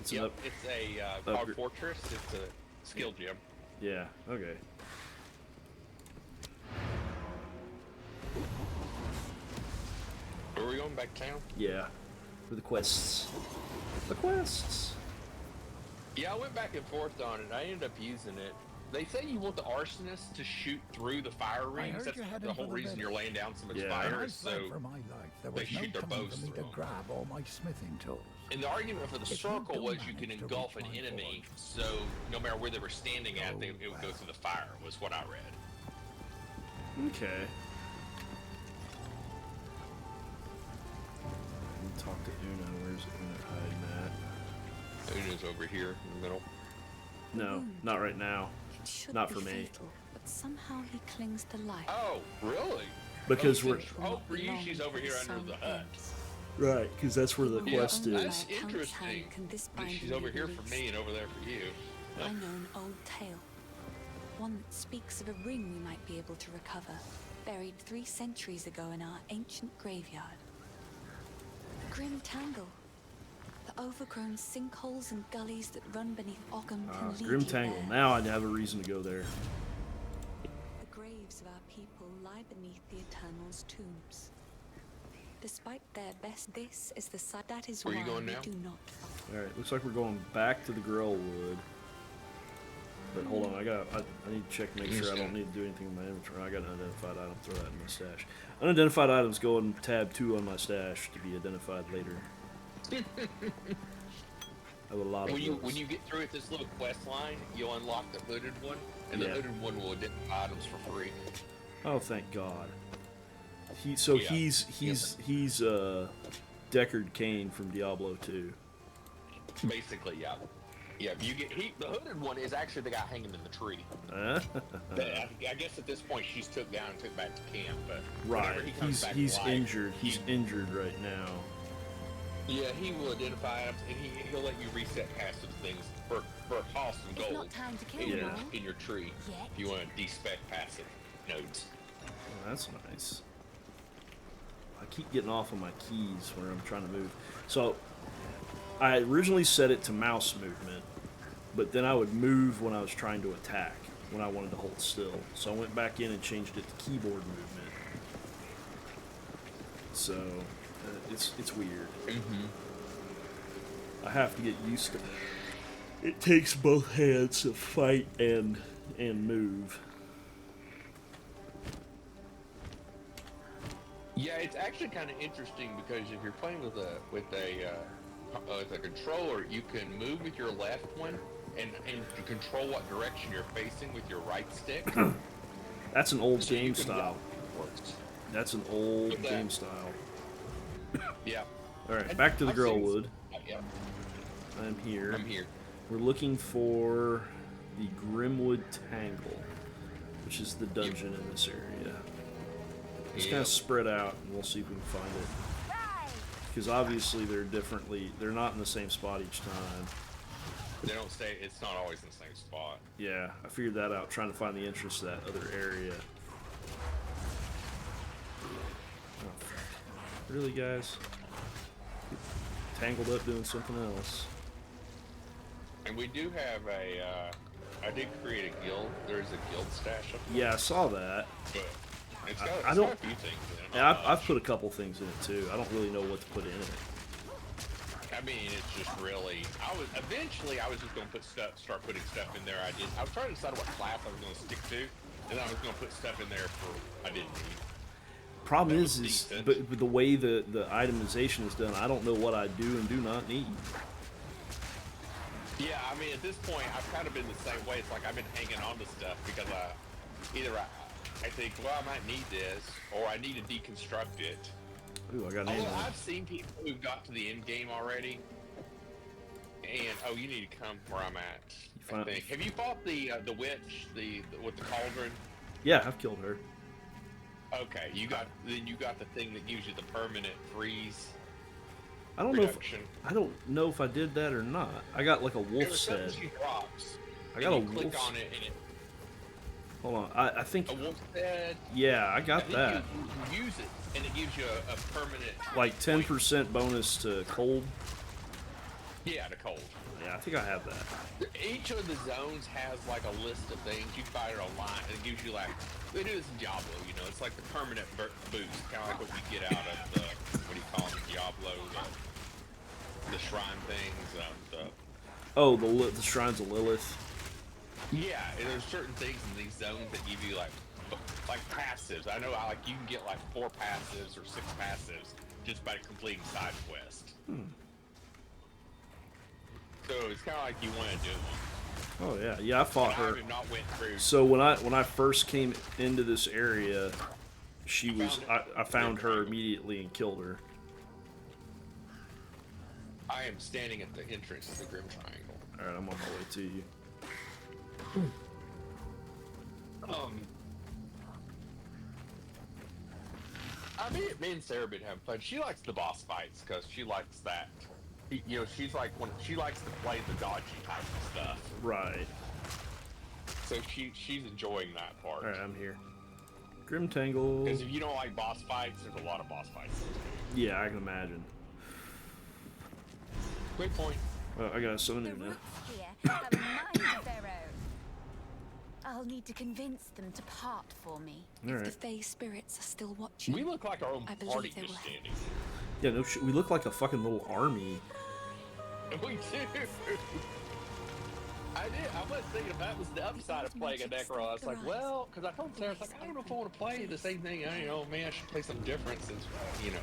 It's yep, an up- it's a up- called fortress. It's a skill gem. Yeah, okay. Are we going back to town? Yeah. For the quests. The quests! Yeah, I went back and forth on it. I ended up using it. They say you want the arsonist to shoot through the fire rings. heard That's you're heading the for whole the reason river. you're laying down so much Yeah. When fire. I So, fled for my life, there they was no shoot their time bows for me to through 'em. grab all my smithing tools. and the argument for the If you circle don't was you manage can to engulf reach an my enemy, forge. so no matter where they were standing at, Oh, it would go well. through the fire. Was what I read. Okay. Talk to Una. Where's Una hiding at? Una's over here in the middle. No, not right now. It should Not be for me. fatal, but somehow he clings to life. Oh, really? Because oh, we're... since- oh, for you, she's over here under the hut. Right, because that's where the Yeah, quest that's is. interesting. That she's over here for me and over there for you. I know an old tale. One that speaks of a ring we might be able to recover, buried 3 centuries ago in our ancient graveyard. The grim tangle. The overgrown sinkholes and gullies that run beneath Ogham can lead Grim you Tangle. there. Now I have a reason to go there. The graves of our people lie beneath the Eternal's tombs. Despite their best, this is the site. That is Where why you going we now? do not fight. Alright, looks like we're going back to the Grellwood. But hold on, I need to check to make sure I don't need to do anything with my inventory. I got an unidentified item, throw that in my stash. Unidentified items go in tab 2 on my stash to be identified later. I have a lot of those. When you get through at this little quest line, you'll unlock the hooded one, and Yeah. the hooded one will identify items for free. Oh, thank God. Yeah. He's Deckard Cain from Diablo 2. Basically, yeah. Yeah, you get the hooded one is actually the guy hanging in the tree. Huh? I guess at this point she's took down and took back to camp, but Right. whenever he comes back He's to life, injured. He's injured right now. Yeah, he will identify items, and he'll let you reset passive things for cost and It's gold not time to kill in you your all. in your tree. Yet. If you want to despec passive nodes. Oh, that's nice. I keep getting off on my keys when I'm trying to move. So, I originally set it to mouse movement, but then I would move when I was trying to attack, when I wanted to hold still. So I went back in and changed it to keyboard movement. So, it's weird. I have to get used to it. It takes both hands to fight and and move. Yeah, it's actually kind of interesting because if you're playing with a controller, you can move with your left one and to control what direction you're facing with your right stick. That's an old So you game can style. walk. That's an old With that. game style. Yeah. All right, back to the I've seen- Grillwood. Yeah, I'm here. I'm here. We're looking for the Grimwood Tangle, which is the dungeon in this area. Just kind Yep. of spread out, and we'll see if we can find it. Because obviously they're not in the same spot each time. They don't stay. It's not always in the same spot. Yeah, I figured that out trying to find the entrance to that other area. Oh, fuck. Really, guys? Tangled up doing something else. And we do have a. I did create a guild. There's a guild stash up there. Yeah, I saw that. But it's I got, don't- got a few things in it. Yeah, I've put a couple things in it too. I don't really know what to put in it. I mean, it's just really. Eventually I was just gonna start putting stuff in there. I was trying to decide what class I was gonna stick to, and I was gonna put stuff in there for I didn't need. Problem That is was decent. but the way the itemization is done, I don't know what I do and do not need. Yeah, I mean, at this point, I've kind of been the same way. It's like I've been hanging on to stuff because I think, well, I might need this, or I need to deconstruct it. Ooh, I got an Although animal. I've seen people who've got to the end game already, and you need to come where I'm at. I think. Have you fought the witch, with the cauldron? Yeah, I've killed her. Okay, you got the thing that gives you the permanent freeze. I don't reduction. I don't know if I did that or not. I got like a There was wolf's something head. she drops. I got and a you click wolf's. on it, and it, Hold on, I think. a wolf's head. Yeah, I I got think that. you use it, and it gives you a permanent. Like 10% bonus to cold. Yeah, the cold. Yeah, I think I have that. Each of the zones has like a list of things. You can find it online, and it gives you like they do this in Diablo. You know, it's like the permanent boost, kind of like what you get out of the what do you call them, Diablo, the shrine things. Oh, the Shrines of Lilith. Yeah, and there's certain things in these zones that give you like passives. I know you can get like 4 passives or 6 passives just by completing side quests. So it's kind of like you want to do one. Oh yeah, yeah, I fought And I her. have not went through. So when I first came into this area, she was I found her immediately and killed her. I am standing at the entrance to the Grim Triangle. All right, I'm on my way to you. I mean, me and Sarah been having fun. She likes the boss fights because she likes that. You know, she's like she likes to play the dodgy type of stuff. Right. So she's enjoying that part. All right, I'm here. Grim Tangle. Because if you don't like boss fights, there's a lot of boss fights. Yeah, I can imagine. Great point. Well, I got something The new now. roots here have a mind of their own. I'll need to convince them to part for me. All If the right. Fey spirits are still watching, We look like our own I believe party they just will help. standing. Yeah, no shit. We look like a fucking little army. We do. I did. I was thinking that was the upside of playing a Necro. I was like, well, because I told Sarah, I was like, I don't know if I want to play the same thing. I don't know, maybe I should play something different since, you know,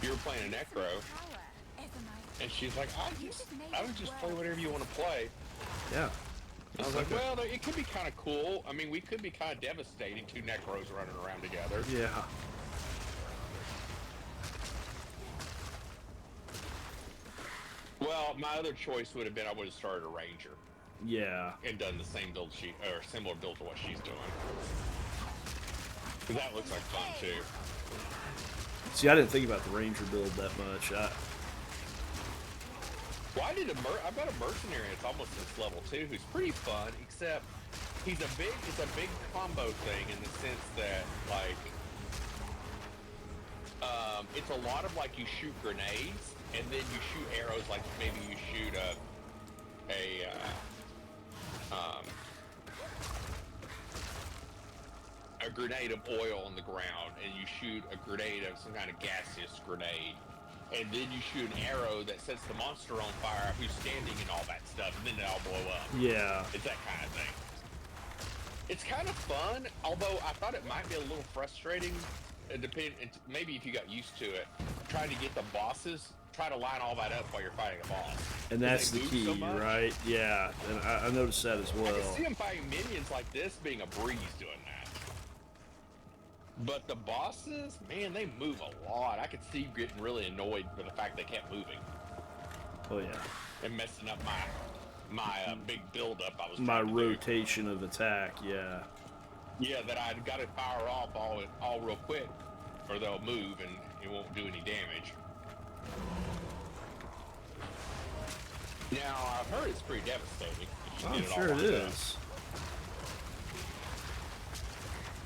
you were playing a Necro. And she's like, I would just play whatever you want to play. Yeah. I was like, well, it could be kind of cool. I mean, we could be kind of devastating, 2 Necros running around together. Yeah. Well, my other choice would have been I would have started a Ranger Yeah. and done the same build or similar build to what she's doing. 'Cause that looks like fun too. See, I didn't think about the Ranger build that much. Well, I've got a mercenary that's almost this level too, who's pretty fun, except it's a big combo thing in the sense that like it's a lot of like you shoot grenades and then you shoot arrows, like maybe you shoot a grenade of oil on the ground, and you shoot a grenade of some kind of gaseous grenade, and then you shoot an arrow that sets the monster on fire who's standing and all that stuff, and then they all blow up. Yeah. It's that kind of thing. It's kind of fun, although I thought it might be a little frustrating. Maybe if you got used to it, trying to get the bosses, try to line all that up while you're fighting a boss. And 'Cause that's they the move key, so much. right? Yeah, and I noticed that as I well. can see him fighting minions like this being a breeze doing that. But the bosses, man, they move a lot. I could see you getting really annoyed with the fact they kept moving Oh yeah, and messing up my big build-up I was my trying to do. rotation of attack. Yeah, Yeah, that I got to fire off all real quick, or they'll move and it won't do any damage. Now I've heard it's pretty devastating. if you I'm get all sure it lined up. is.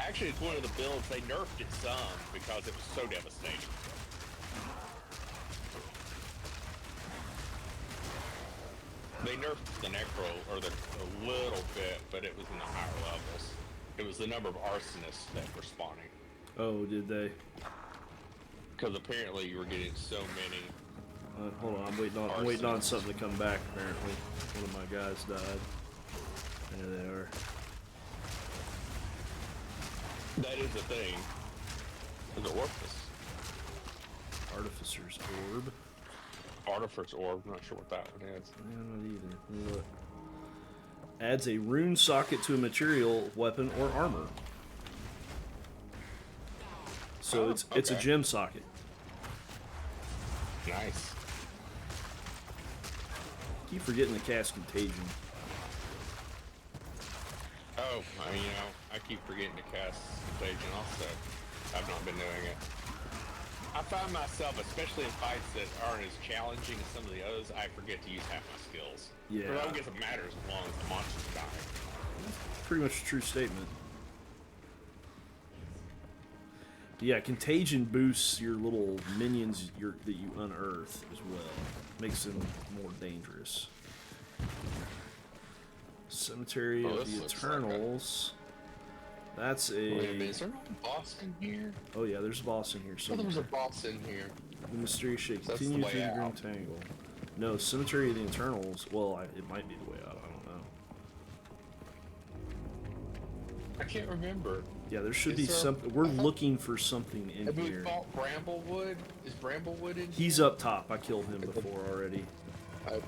Actually, it's one of the builds they nerfed it some because it was so devastating. They nerfed the Necro a little bit, but it was in the higher levels. It was the number of arsonists that were spawning. Oh, did they? Because apparently you were getting so many. Hold on, I'm waiting on something to come back. Apparently, one of my guys died. There they are. That is a thing. There's an orifice. Artificer's orb. Artificer's orb. I'm not sure what that one is. Yeah, not either. Look. Adds a rune socket to a material, weapon, or armor. So Oh, it's a okay. gem socket. Nice. Keep forgetting to cast Contagion. Oh, I keep forgetting to cast Contagion also. I've not been doing it. I find myself, especially in fights that aren't as challenging as some of the others, I forget to use half my skills. Yeah. But I don't guess it matters as long as the monsters die. Pretty much a true statement. Yeah, Contagion boosts your little minions that you unearth as well. Makes them more dangerous. Cemetery Oh, of this the looks like a- Eternals. That's Wait a minute, a... is there no boss in here? Oh yeah, there's a boss in here. Oh, there was a Somewhere. boss in here. The mysterious shake. That's the Continue way through the Grim out. Tangle. No, Cemetery of the Eternals. Well, it might be the way out. I don't know. I can't remember. Yeah, there should Is be there- something. We're I thought- looking for something in Have we here. fought Bramblewood? Is Bramblewood in He's up top. I killed him before already. here?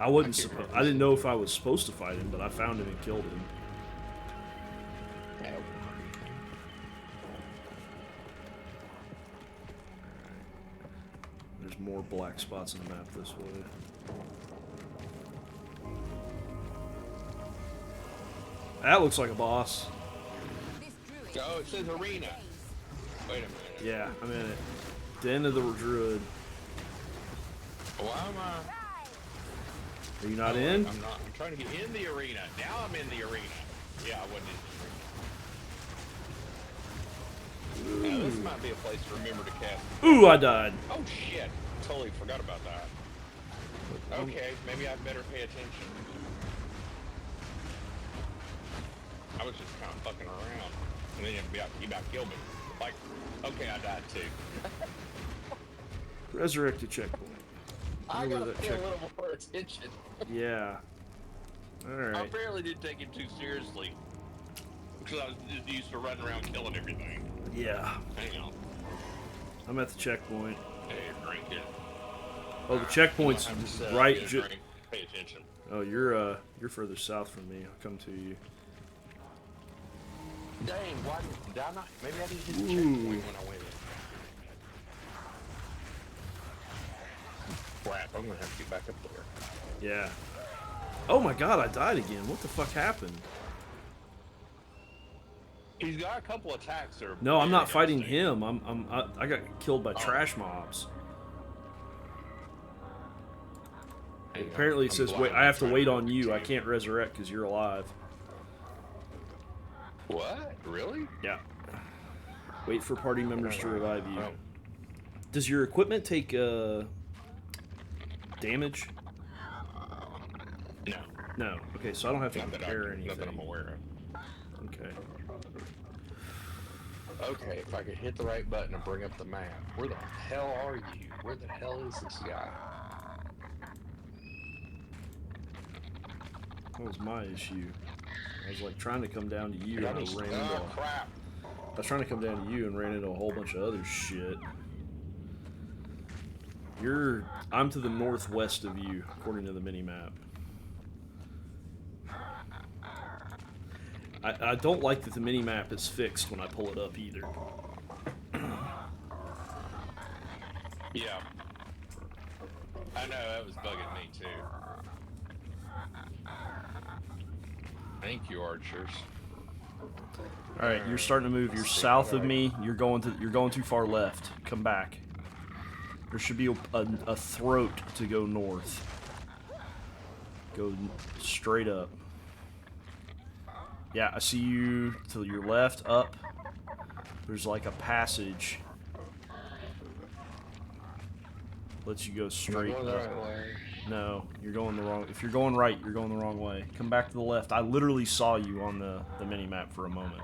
I wasn't I can't supposed. remember. I didn't know if I was supposed to fight him, but I found him and killed him. Yeah. There's more black spots on the map this way. That looks like a boss. This druid Oh, it says arena. Wait a minute. Yeah, I'm in it. Den of the Druid. Why am I? Are you not Oh, in? I'm not. I'm trying to get in the arena. Now I'm in the arena. Yeah, I wasn't in the arena. Now, this might be a place to remember to cast. Ooh, I died. Oh shit! Totally forgot about that. Okay, maybe I better pay attention. I was just kind of fucking around, and then he about killed me. Like, okay, I died too. Resurrected checkpoint. I Wonder where gotta that pay a check- little more attention. Yeah. All I right. apparently didn't take it too seriously because I was just used to running around killing everything. Yeah. Hang on. I'm at the checkpoint. Hey, drink it. Oh, the checkpoint's I'm just, right. get a drink. Pay attention. Oh, you're further south from me. I'll come to you. Dang, why did I not? Maybe I didn't hit the Ooh. checkpoint when I went in. Crap, I'm gonna have to get back up there. Yeah. Oh my God, I died again. What the fuck happened? He's got a couple attacks that are No, I'm very not fighting devastating. him. I got killed by trash mobs. Hang on, Apparently it I'm says blind. wait. I have to I'm wait trying on to you. I continue. can't resurrect because you're alive. What? Really? Yeah. Wait for party members to revive you. Oh. Does your equipment take damage? No. No. Okay, so I don't have to Not that, repair not that I'm anything. aware Okay. of. Okay, if I could hit the right button and bring up the map. Where the hell are you? Where the hell is this guy? What was my issue? I was like trying to come down to you, and I ran into. Oh crap! I was trying to come down to you and ran into a whole bunch of other shit. I'm to the northwest of you, according to the mini-map. I don't like that the mini-map is fixed when I pull it up either. Yeah. I know, that was bugging me too. Thank you, archers. All right, you're starting to move. You're south of me. You're going too far left. Come back. There should be a throat to go north. Go straight up. Yeah, I see you to your left, up. There's like a passage. Lets you go straight Am I going up. the right way? No, you're going the wrong. If you're going right, you're going the wrong way. Come back to the left. I literally saw you on the mini map for a moment.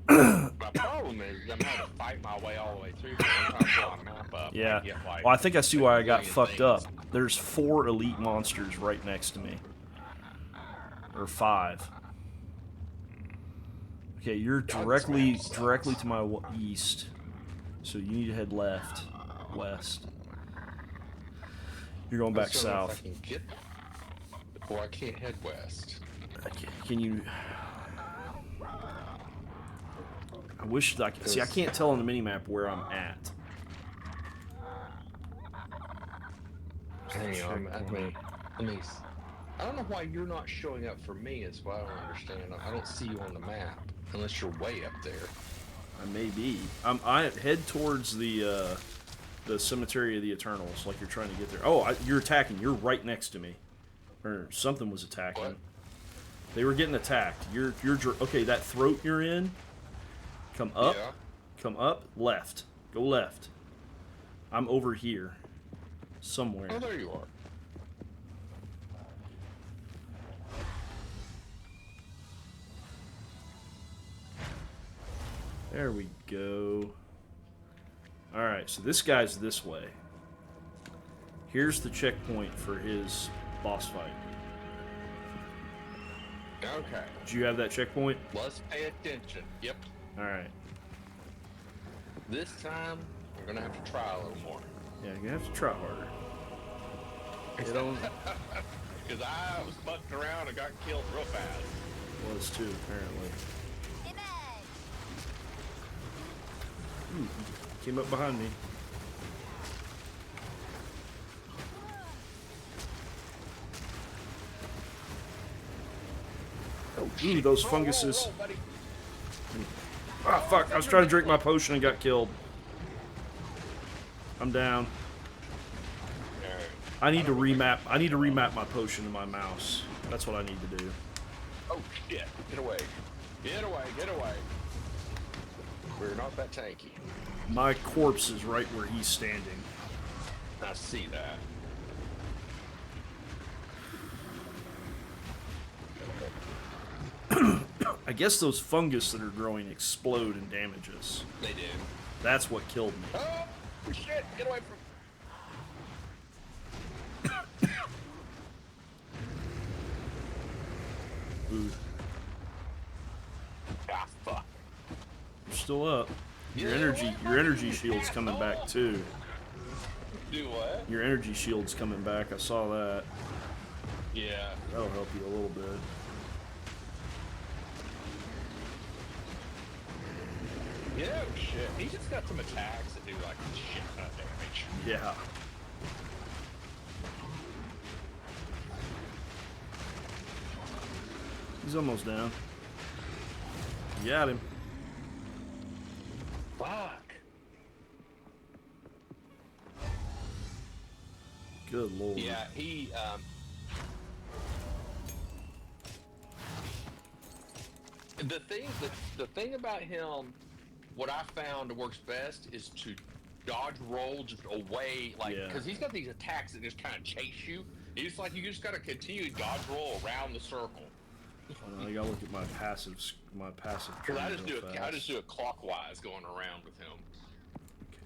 My problem is I'm having to fight my way all the way through. Every time I pull my map up, Yeah. I get like, Well, I think I see why I got million fucked things. up. There's 4 elite monsters right next to me. Or 5. Okay, you're directly to my east. So you need to head left, west. You're going back I just don't know if south. I can get, or I can't head west. Can you? I wish that I could see. I can't tell on the minimap where I'm at. Hang on, let me. I don't know why you're not showing up for me. Is what I don't understand. I don't see you on the map unless you're way up there. I may be. I head towards the cemetery of the Eternals, like you're trying to get there. Oh, you're attacking. You're right next to me, or something was attacking. What? They were getting attacked. You're okay. That throat you're in. Come up. Yeah. Come up. Left. Go left. I'm over here. Somewhere. Oh, there you are. There we go. Alright, so this guy's this way. Here's the checkpoint for his boss fight. Okay. Did you have that checkpoint? Let's pay attention. Yep. Alright. This time, we're gonna have to try a little more. Yeah, you're gonna have to try harder. Get on. Because I was fucked around and got killed real fast. Was too, apparently. Ooh, came up behind me. Oh, ooh, those funguses. Roll, buddy. Ah, fuck, I was trying to drink my potion and got killed. I'm down. Alright. I need to remap my potion to my mouse. That's what I need to do. Oh shit! Get away! Get away! Get away! We're not that tanky. My corpse is right where he's standing. I see that. I guess those fungus that are growing explode and damage us. They do. That's what killed me. Oh shit! Get away from. Ooh, Ah fuck! you're still up. Your Yeah, energy shield's coming back too. Do what? Your energy shield's coming back. I saw that. Yeah. That'll help you a little bit. Yeah, shit. He just got some attacks that do like shit ton of damage. Yeah. He's almost down. You got him. Fuck. Good lord. Yeah, he the thing about him, what I found works best is to dodge roll just away, like, Yeah. because he's got these attacks that just kind of chase you. It's like you just gotta continue to dodge roll around the circle. Hold on, I gotta look at my passive. Because I tree just real do fast. it clockwise going around with him.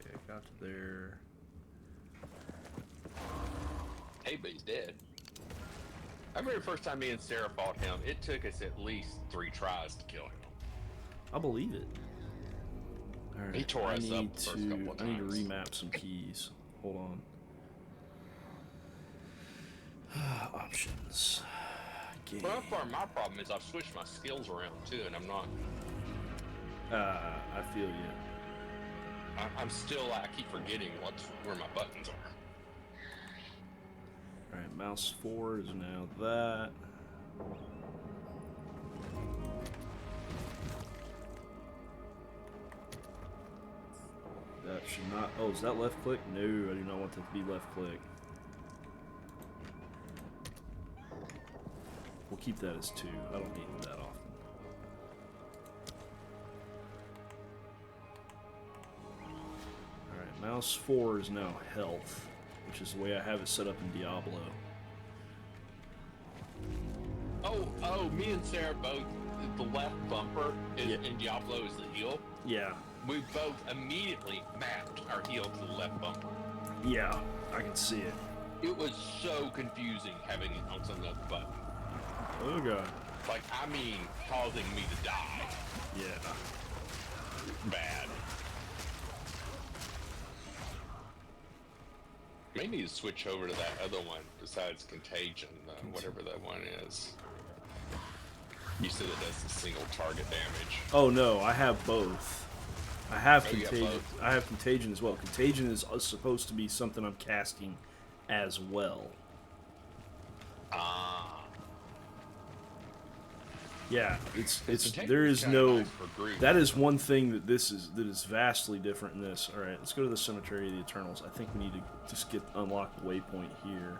Okay, I got to there. Hey, but he's dead. I remember the first time me and Sarah fought him, it took us at least 3 tries to kill him. I believe it. All right, He tore I us up need the first couple of I need to times. remap some keys. Hold on. Options. Game. Well, my problem is I've switched my skills around too, and I'm not. I feel you. I'm still. I keep forgetting where my buttons are. All right, mouse 4 is now that. That should not. Oh, is that left click? No, I do not want that to be left click. We'll keep that as 2. I don't need it that often. Alright, mouse 4 is now health, which is the way I have it set up in Diablo. Oh, me and Sarah both, the left bumper in Diablo is the heal. Yeah. We both immediately mapped our heal to the left bumper. Yeah, I can see it. It was so confusing having it on some other button. Oh god. Like, I mean, causing me to die. Yeah. Bad. May need to switch over to that other one besides Contagion, whatever that one is. You said it does the single target damage. Oh no, I have both. I have Oh, you got Contagion. both? I have Contagion as well. Contagion is supposed to be something I'm casting as well. Ah. Yeah, it's Contagion there is is kinda no. nice for group. That is one thing that that is vastly different in this. All right, let's go to the Cemetery of the Eternals. I think we need to just unlock the waypoint here.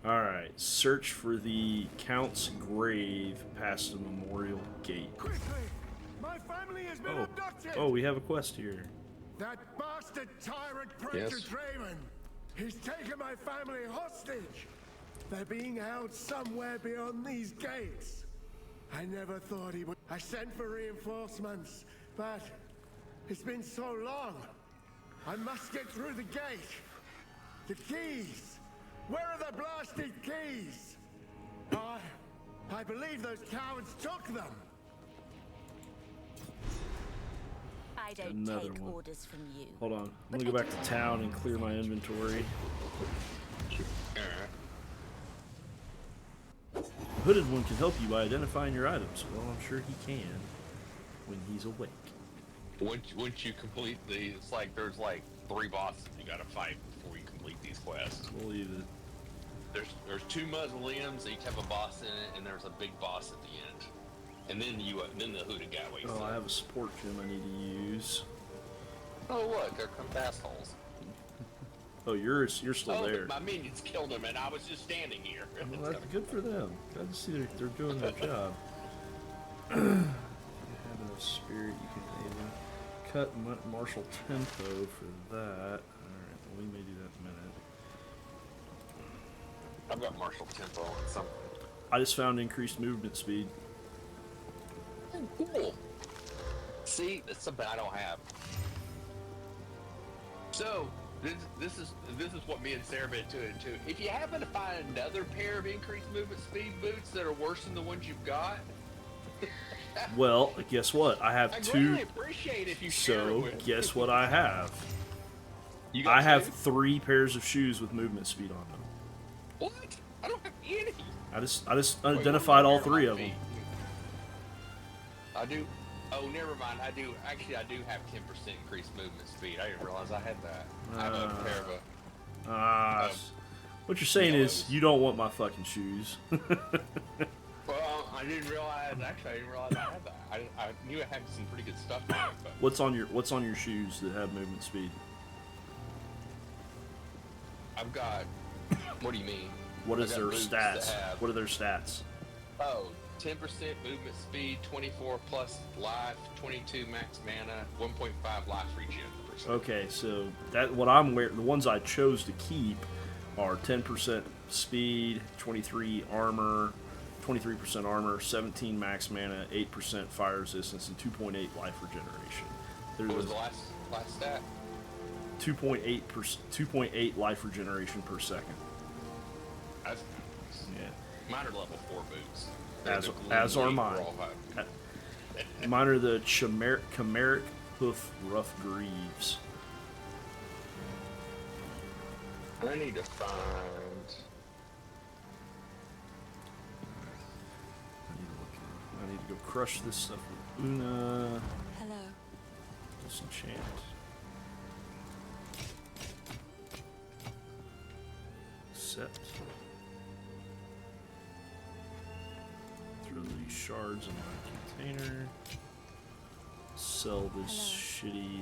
All right, search for the Count's grave past the Memorial Gate. Quickly! My family has been abducted! Oh, we have a quest here. That bastard tyrant Prince Yes. Draven! He's taken my family hostage! They're being held somewhere beyond these gates. I never thought he would. I sent for reinforcements, but it's been so long. I must get through the gate. The keys! Where are the blasted keys? I believe those cowards took them. I don't Another take one. orders from you. Hold on, I'm gonna go back to town and clear my inventory. Hooded one can help you by identifying your items. Well, I'm sure he can when he's awake. Once you complete these, it's like there's like 3 bosses you gotta fight before you complete these quests. Believe it. There's 2 mausoleums, each have a boss in it, and there's a big boss at the end. And then the hooded guy wakes Oh, up. I have a support gem I need to use. Oh look, there come assholes. Oh, you're still there. My minions killed him, and I was just standing here. Well, that's good for them. Glad to see they're doing their job. You have enough spirit, you can maybe cut martial tempo for that. Alright, well, we may do that in a minute. I've got martial tempo and something. I just found increased movement speed. Oh, cool. See, that's something I don't have. So, this is what me and Sarah been doing too. If you happen to find another pair of increased movement speed boots that are worse than the ones you've got, Well, guess what? I have I 2. greatly appreciate if you share it So, with. guess what I have? You got I have 2? 3 pairs of shoes with movement speed on them. What? I don't have any. I just Wait, identified all where are 3 my of them. feet? I do. Oh, never mind. I do. Actually, I do have 10% increased movement speed. I didn't realize I had that. I have a pair of a. What you're saying is yellows. you don't want my fucking shoes. Well, I didn't realize. Actually, I didn't realize I had that. I knew I had some pretty good stuff on it, but What's on your shoes that have movement speed? I've got. What do you mean? What I've is got their boots that stats? have- What are their stats? Oh, 10% movement speed, 24 plus life, 22 max mana, 1.5 life regen percent. Okay, so what I'm wearing, the ones I chose to keep are 10% speed, 23 armor, 23% armor, 17 max mana, 8% fire resistance, and 2.8 life regeneration. They're What was the- the last stat? 2.8 life regeneration per second. That's, Yeah. mine are level 4 boots. As are mine. Mine are the chimeric hoof rough greaves. I need to find. I need to go crush this stuff with Una. Hello. Disenchant. Set. Throw these shards in my container. Sell this shitty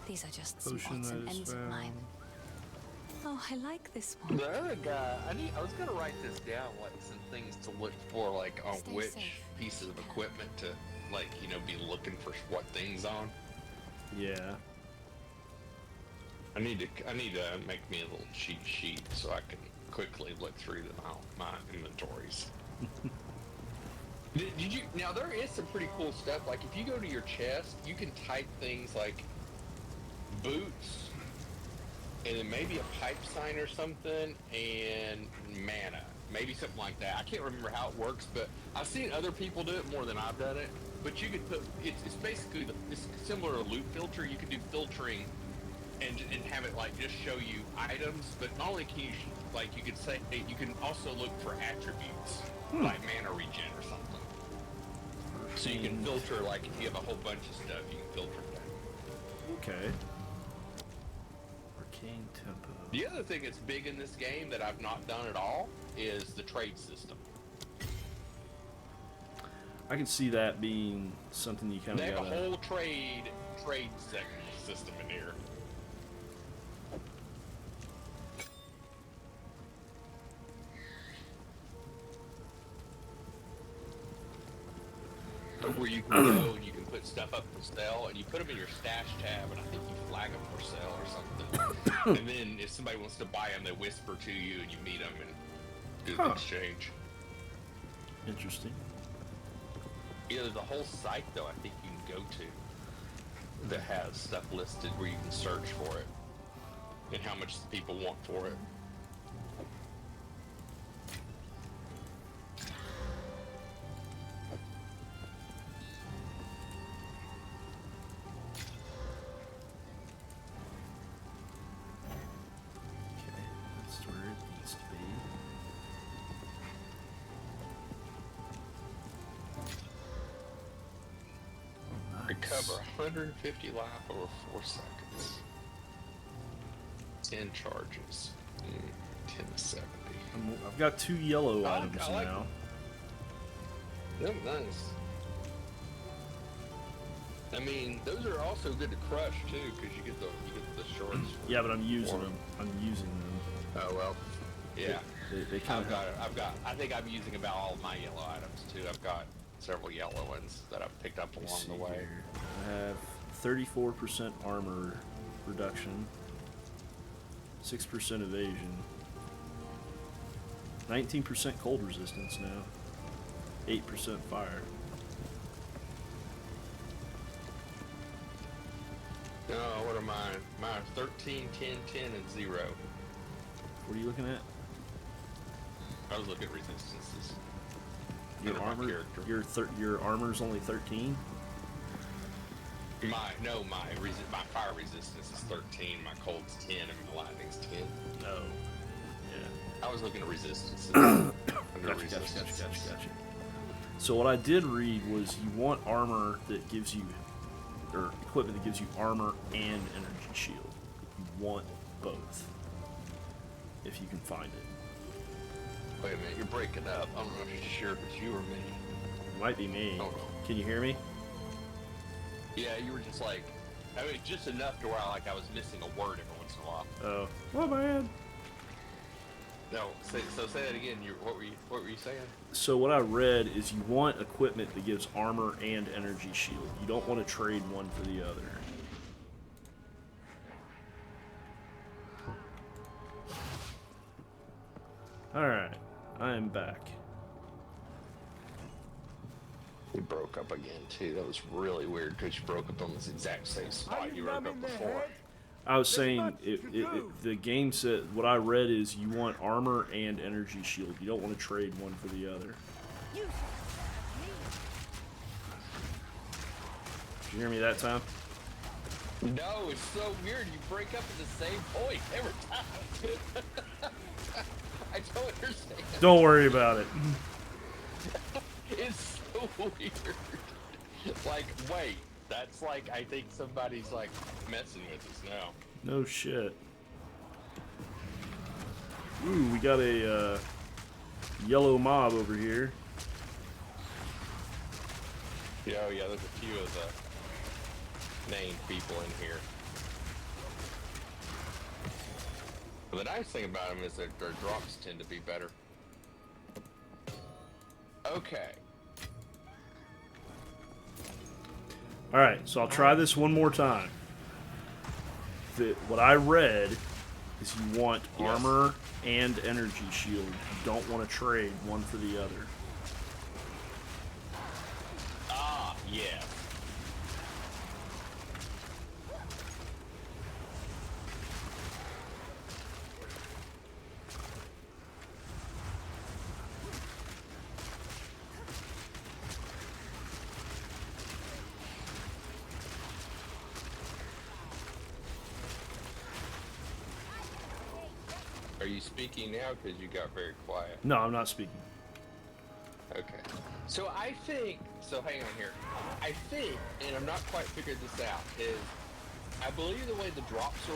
These are just some potion odds that and is ends of found. mine. Oh, I like this one. The other guy, I was gonna write this down, like some things to look for, like on Stay which safe. pieces of equipment to, like, you know, be looking for what things on. Yeah. I need to make me a little cheat sheet so I can quickly look through my inventories. Did you? Now there is some pretty cool stuff. Like if you go to your chest, you can type things like boots, and then maybe a pipe sign or something, and mana, maybe something like that. I can't remember how it works, but I've seen other people do it more than I've done it. But you could put it's basically it's similar to loot filter. You can do filtering and have it like just show you items, but not only can you like you could say you can also look for attributes like mana regen or something. So you can filter, like if you have a whole bunch of stuff, you can filter that. Okay. Arcane tempo. The other thing that's big in this game that I've not done at all is the trade system. I can see that being something you kind They of have gotta. a whole trade system in here. Where you can go and you can put stuff up for sale, and you put them in your stash tab, and I think you flag them for sale or something. And then if somebody wants to buy them, they whisper to you, and you meet them and do the exchange. Interesting. Yeah, there's a whole site though I think you can go to that has stuff listed where you can search for it and how much people want for it. Okay, that's where it needs to be. Oh, nice. Recover 150 life over 4 seconds. 10 charges. 10 to 70. I've got 2 yellow I items like now. Oh, nice. I mean, those are also good to crush too, because you get the shorts. Yeah, but I'm using Or- them. I'm using them. Oh well. Yeah. They kind of. I think I'm using about all of my yellow items too. I've got several yellow ones that I've picked up along the way. I have 34% armor reduction, 6% evasion, 19% cold resistance now, 8% fire. No, what are mine? Mine are 13, 10, 10, and 0. What are you looking at? I was looking at resistances. Your Under my armor. character. Your armor's only 13. My fire resistance is 13, my cold's 10, and my lightning's 10. Oh, yeah. I was looking at resistances. Under Gotcha. resistances. So what I did read was you want armor that gives you, or equipment that gives you armor and energy shield. You want both, if you can find it. Wait a minute, you're breaking up. I don't know if you're sure if it's you or me. It might be me. Oh, no. Can you hear me? Yeah, you were just like, I mean, just enough to where I was missing a word every once in a while. Oh, well, man. No, say that again. What were you saying? So what I read is you want equipment that gives armor and energy shield. You don't want to trade one for the other. Alright, I am back. You broke up again too. That was really weird because you broke up on this exact same Are spot you broke numbing up the before. head? I was There's saying much to do. the game said what I read is you want armor and energy shield. You don't want to trade one for the other. You should serve me. Did you hear me that time? No, it's so weird. You break up at the same point every time. I don't understand. Don't worry about it. It's so weird. Like, wait, that's like, I think somebody's like messing with us now. No shit. Ooh, we got a yellow mob over here. Yeah, oh yeah, there's a few of the named people in here. But the nice thing about them is that their drops tend to be better. Okay. Alright, so I'll try this one more time. What I read is you want armor and energy shield. You don't want to trade one for the other. Ah, yeah. Are you speaking now? Because you got very quiet. No, I'm not speaking. Okay. So I think, so hang on here. I think, and I'm not quite figured this out, is I believe the way the drops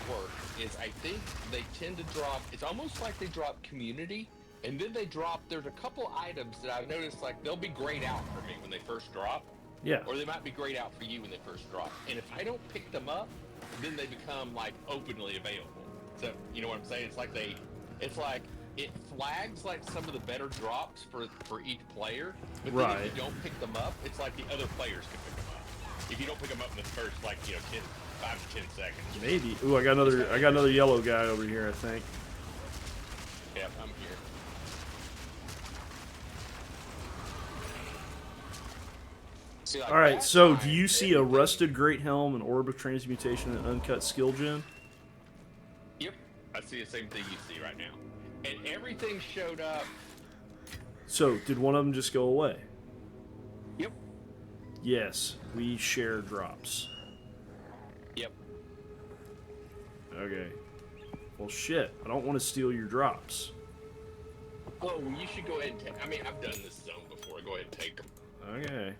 work is I think they tend to drop, it's almost like they drop community, and then they drop, there's a couple items that I've noticed, like they'll be grayed out for me when they first drop. Yeah. Or they might be grayed out for you when they first drop. And if I don't pick them up, then they become like openly available. So, you know what I'm saying? It's like it flags like some of the better drops for each player, but then Right. if you don't pick them up, it's like the other players can pick them up. If you don't pick them up in the first, like, 5 to 10 seconds. Maybe. Ooh, I got another yellow guy over here, I think. Yep, I'm here. See, like, All right, that so do time, you see a everything- rusted great helm, an orb of transmutation, and an uncut skill gem? Yep, I see the same thing you see right now. And everything showed up. So, did one of them just go away? Yep. Yes, we share drops. Yep. Okay. Well, shit, I don't want to steal your drops. Well, you should go ahead and take. I mean, I've done this zone before. Go ahead and take them. Okay.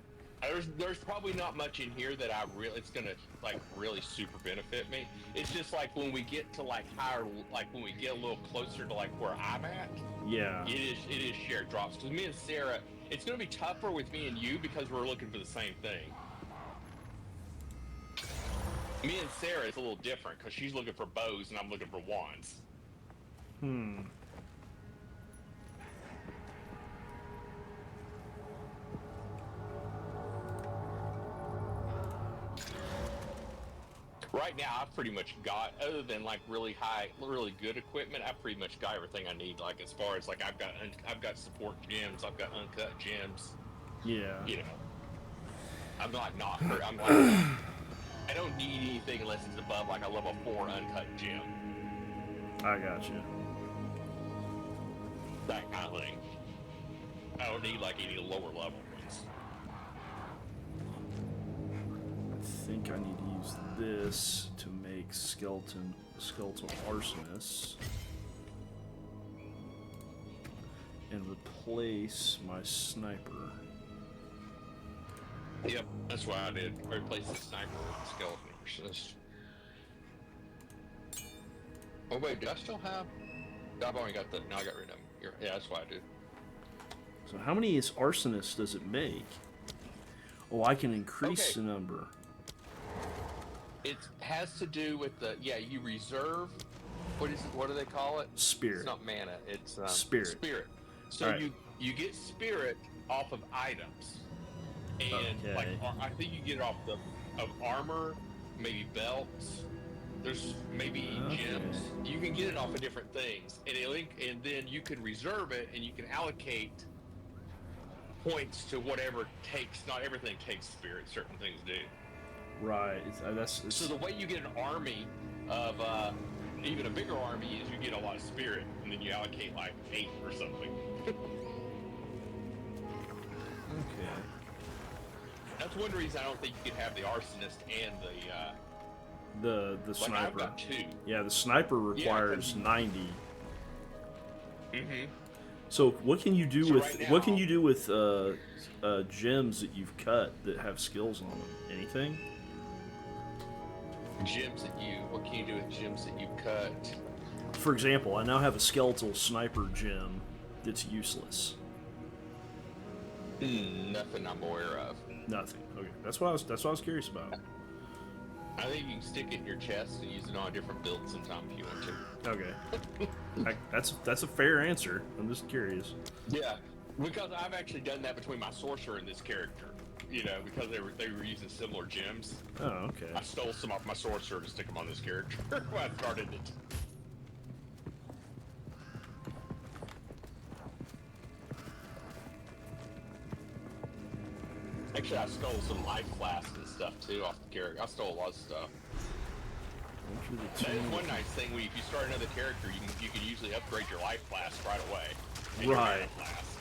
There's probably not much in here that it's gonna like really super benefit me. It's just like when we get to like higher, like when we get a little closer to like where I'm at, Yeah. it is shared drops. Because me and Sarah, it's gonna be tougher with me and you because we're looking for the same thing. Me and Sarah is a little different because she's looking for bows and I'm looking for wands. Right now, I've pretty much got, other than like really good equipment, I've pretty much got everything I need. Like as far as like I've got support gems, I've got uncut gems. Yeah. You know, I'm like not. I'm like I don't need anything unless it's above like a level 4 uncut gem. I got you. That kind of thing. I don't need like any lower level ones. I think I need to use this to make skeletal arsonist and replace my sniper. Yep, that's what I did. I replaced the sniper with the skeleton arsonist. Oh wait, do I still have? I've only got the. No, I got rid of them. Yeah, that's what I did. So how many arsonists does it make? Oh, I can increase Okay. the number. It has to do with the you reserve. What is it? What do they call it? Spirit. It's not mana. It's Spirit. Spirit. So Alright. you get spirit off of items, and Okay. like I think you get it off of armor, maybe belts. There's maybe Okay. gems. You can get it off of different things, and then you can reserve it, and you can allocate points to whatever takes. Not everything takes spirit. Certain things do. Right. So the way you get an army of even a bigger army is you get a lot of spirit, and then you allocate like 8 or something. okay. That's one reason I don't think you could have the arsonist and The like sniper. I've got 2. Yeah, the sniper requires 'cause 90. Mm-hmm. So what can you do So with right what can now- you do with gems that you've cut that have skills on them? Anything? What can you do with gems that you cut? For example, I now have a skeletal sniper gem that's useless. Nothing I'm aware of. Nothing. Okay, that's what I was curious about. I think you can stick it in your chest and use it on a different build sometime if you want to. Okay, that's a fair answer. I'm just curious. Yeah, because I've actually done that between my sorcerer and this character. You know, because they were using similar gems. Oh, okay. I stole some off my sorcerer to stick them on this character when I started it. Actually, I stole some life flasks and stuff too off the character. I stole a lot of stuff. That is one nice thing. If you start another character, you can usually upgrade your life flask right away. And your Right. mana flask.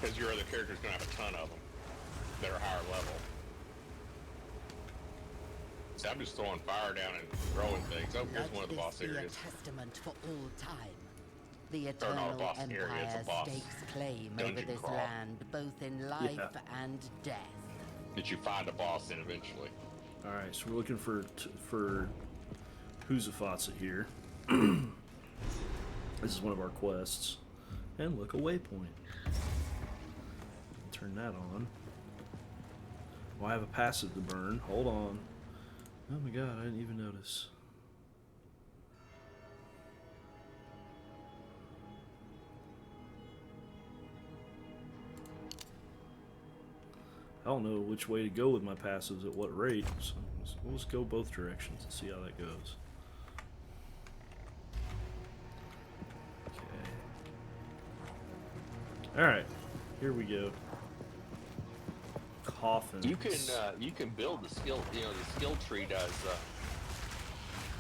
Because your other character's gonna have a ton of them that are higher level. So I'm just throwing fire down and throwing things. Oh, here's Let one of the this boss be areas. a testament for all time. The not a eternal boss area, it's a empire boss stakes claim over dungeon this crawl. land, both in life Yeah. and death. That you find a boss in eventually. All right, so we're looking for Huzafatsa here. This is one of our quests, and look, a waypoint. Turn that on. Well, I have a passive to burn. Hold on. Oh my god, I didn't even notice. I don't know which way to go with my passives at what rate, so we'll just go both directions and see how that goes. Okay. Alright, here we go. Coffins. You can build the skill. You know, the skill tree does.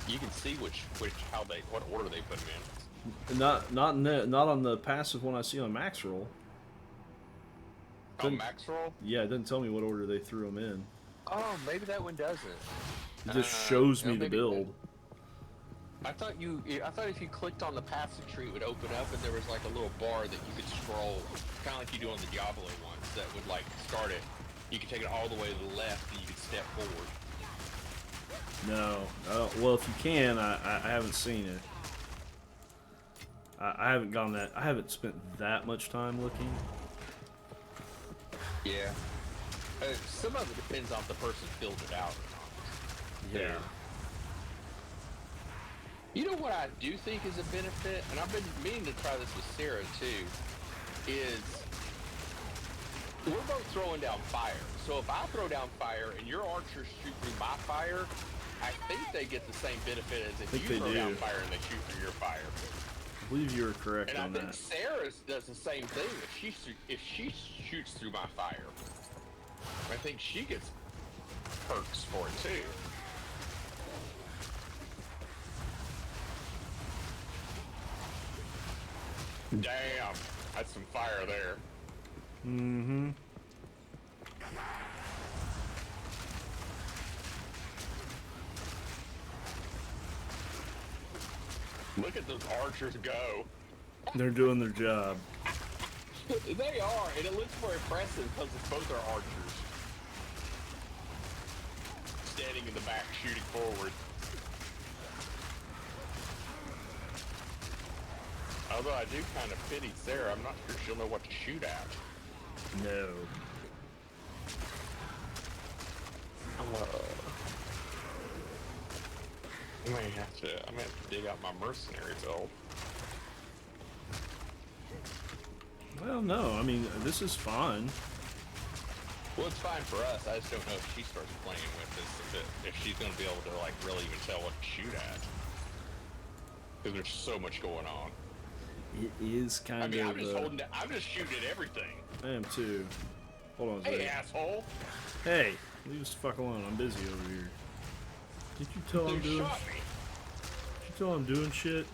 You can see what order they put them in. Not on the passive one I see on max roll. Oh, max roll? Yeah, it doesn't tell me what order they threw them in. Oh, maybe that one doesn't. It just shows me the maybe- build. I thought if you clicked on the passive tree, it would open up, and there was like a little bar that you could scroll, kind of like you do on the Diablo ones. That would like start it. You could take it all the way to the left, and you could step forward. No. Well, if you can, I haven't seen it. I haven't gone that. I haven't spent that much time looking. Yeah. Some of it depends on if the person filled it out or not. Yeah. You know what I do think is a benefit, and I've been meaning to try this with Sarah too, is we're both throwing down fire. So if I throw down fire and your archers shoot through my fire, I think they get the same benefit as if think you they throw do. down fire and they shoot through your fire. I believe you were correct And I on think that. Sarah does the same thing. If she shoots through my fire, I think she gets perks for it too. Damn, that's some fire there. Mm-hmm. Look at those archers go. They're doing their job. They are, and it looks more impressive because both are archers. Standing in the back, shooting forward. Although I do kind of pity Sarah, I'm not sure she'll know what to shoot at. No. I may have to dig out my mercenary build. Well, no. I mean, this is fine. Well, it's fine for us. I just don't know if she starts playing with this, if she's going to be able to like really even tell what to shoot at. Because there's so much going on. It is kind I mean, of. I'm just shooting at everything. I am too. Hold on a Hey, second. asshole! Hey, leave us the fuck alone. I'm busy over here. Did you tell I'm Dude doing? shot me. Did you tell I'm doing shit?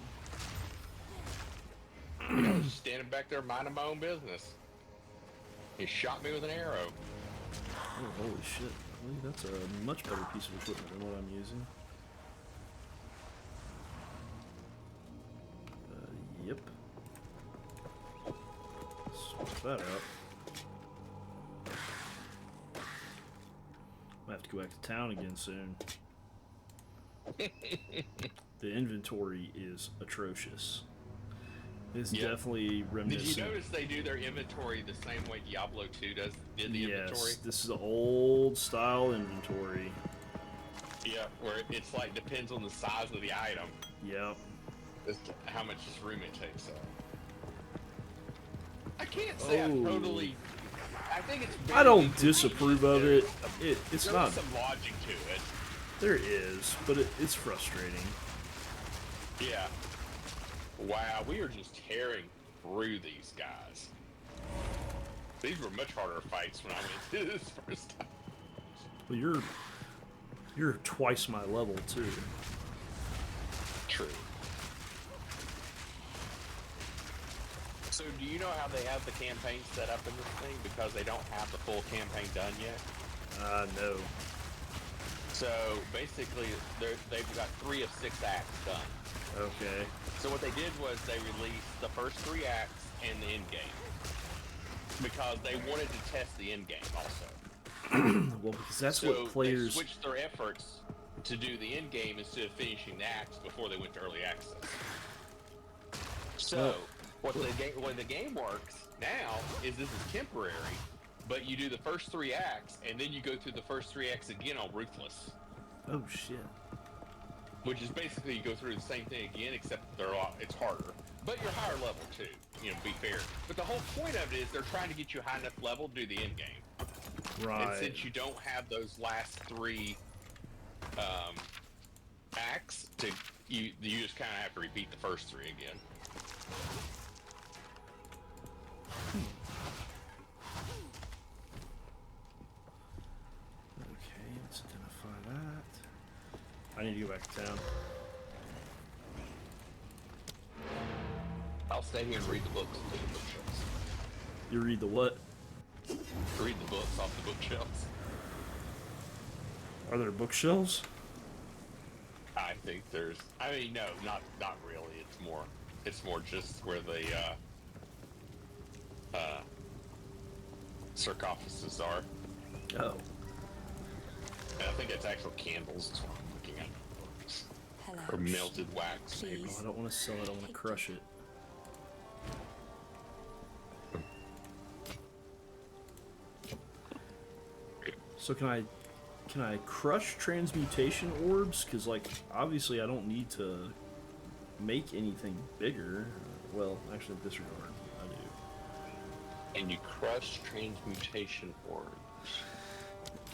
I was just standing back there minding my own business. He shot me with an arrow. Oh, holy shit. Really? That's a much better piece of equipment than what I'm using. Yep. Switch that up. I have to go back to town again soon. The inventory is atrocious. It's Yep. definitely Did reminiscent. you notice they do their inventory the same way Diablo 2 did the inventory? Yes, this is the old style inventory. Yeah, where it's like depends on the size of the item, Yep. as to how much room it takes up. I can't say I totally. I think it's. I don't very disapprove of it. inconvenient. It's There's not. some logic to it. There is, but it's frustrating. Yeah. Wow, we are just tearing through these guys. These were much harder fights when I went to this first time. Well, you're twice my level too. True. So do you know how they have the campaign set up in this thing? Because they don't have the full campaign done yet. No. So basically, they've got 3 of 6 acts done. Okay. So what they did was they released the first 3 acts and the end game. Because they wanted to test the end game also. Well, because that's So what players. they switched their efforts to do the end game instead of finishing the acts before they went to early access. So when the game works now is this is temporary, but you do the first 3 acts and then you go through the first 3 acts again on Ruthless. Oh shit. Which is basically you go through the same thing again, except it's harder. But you're higher level too, be fair. But the whole point of it is they're trying to get you high enough level to do the end game. Right. And since you don't have those last 3 acts, you just kind of have to repeat the first 3 again. Okay, let's identify that. I need to go back to town. I'll stay here and read the books and the bookshelves. You read the what? Read the books off the bookshelves. Are there bookshelves? I think there's. I mean, no, not really. It's more just where the sarcophaguses are. Oh. And I think it's actual candles. Is what I'm looking at. Hello. Or melted wax. Maybe. Please. I don't want to sell it. I want to crush it. So can I crush transmutation orbs? Because like obviously I don't need to make anything bigger. Well, actually disregard. I do. And you crush transmutation orbs.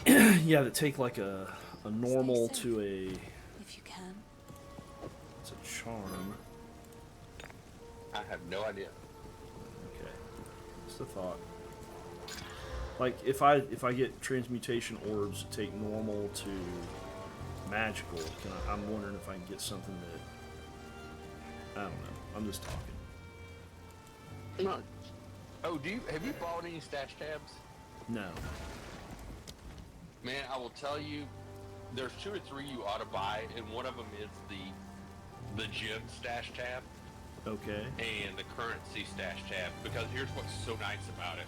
Yeah, that take like a normal safe. to a. If you can. It's a charm. I have no idea. Okay, just a thought. Like if I get transmutation orbs that take normal to magical, I'm wondering if I can get something that I don't know. I'm just talking. No. Oh, have you bought any stash tabs? No. Man, I will tell you, there's 2 or 3 you ought to buy, and one of them is the gem stash tab Okay. and the currency stash tab. Because here's what's so nice about it: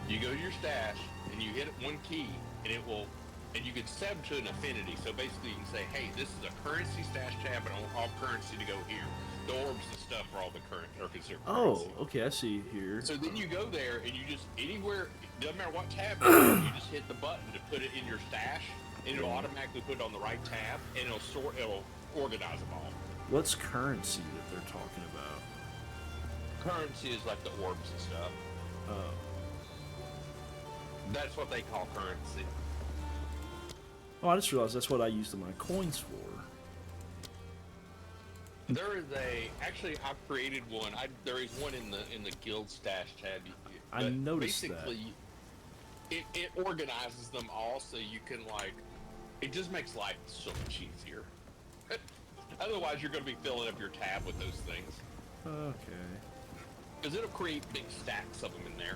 you go to your stash and you hit one key, and it will, and you can set them to an affinity. So basically, you can say, "Hey, this is a currency stash tab, and I want all currency to go here." The orbs and stuff are all the current are considered currency. Oh, okay. I see here. So then you go there and you just anywhere, doesn't matter what tab you're in, you just hit the button to put it in your stash, and it'll automatically put it on the right tab, and it'll organize them all. What's currency that they're talking about? Currency is like the orbs and stuff. Oh. That's what they call currency. Oh, I just realized that's what I used my coins for. There is actually I created one. There is one in the guild stash tab. I But noticed basically, it organizes them all so you can it just makes life so much easier. Otherwise, you're going to be filling up your tab with those things. Okay. Because it'll create big stacks of them in there.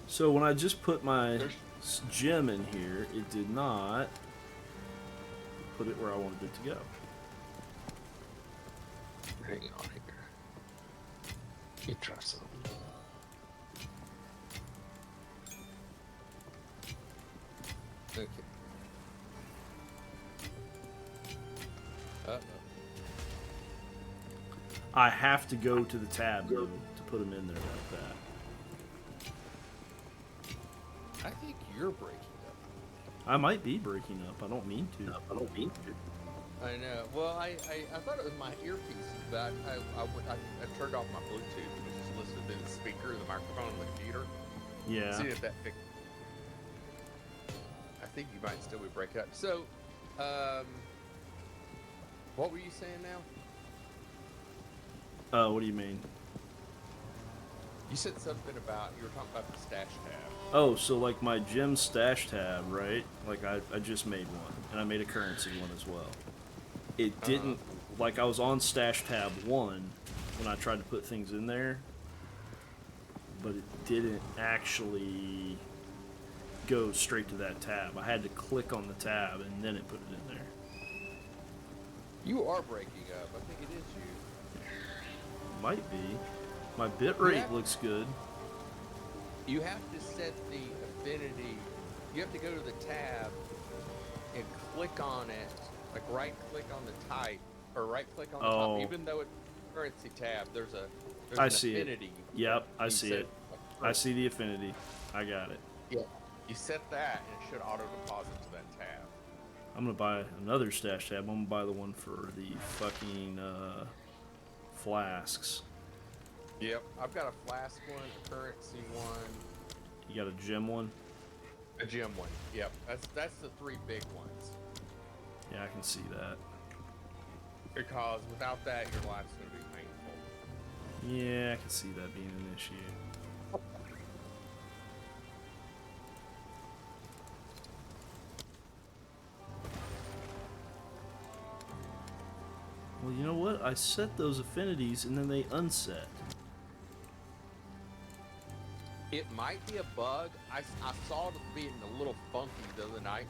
So when I just put my There's- gem in here, it did not put it where I wanted it to go. Hang on here. You try something. Okay. I have to go to the tab though to put them in there like that. I think you're breaking up. I might be breaking up. I don't mean to. I know. Well, I thought it was my earpiece, but I turned off my Bluetooth and was just listening to the speaker, the microphone on the computer. Yeah. See if that fixed. I think you might still be breaking up. So, what were you saying now? What do you mean? You said something about you were talking about the stash tab. Oh, so like my gem stash tab, right? Like I just made one, and I made a currency one as well. It didn't, like I was on stash tab 1 when I tried to put things in there, but it didn't actually go straight to that tab. I had to click on the tab and then it put it in there. You are breaking up. I think it is you. Might be. My bitrate looks good. You have to set the affinity. You have to go to the tab and click on it, like right click on the type, or right click on the top. Even though it's currency tab, there's an affinity. Yep, I see it. I see the affinity. I got it. Yeah. You set that, and it should auto deposit to that tab. I'm gonna buy another stash tab. I'm gonna buy the one for the fucking flasks. Yep, I've got a flask one, a currency one, You got a gem one? a gem one. Yep, that's the 3 big ones. Yeah, I can see that. Because without that, your life's gonna be painful. Yeah, I can see that being an issue. Well, you know what? I set those affinities and then they unset. It might be a bug. I saw it being a little funky the other night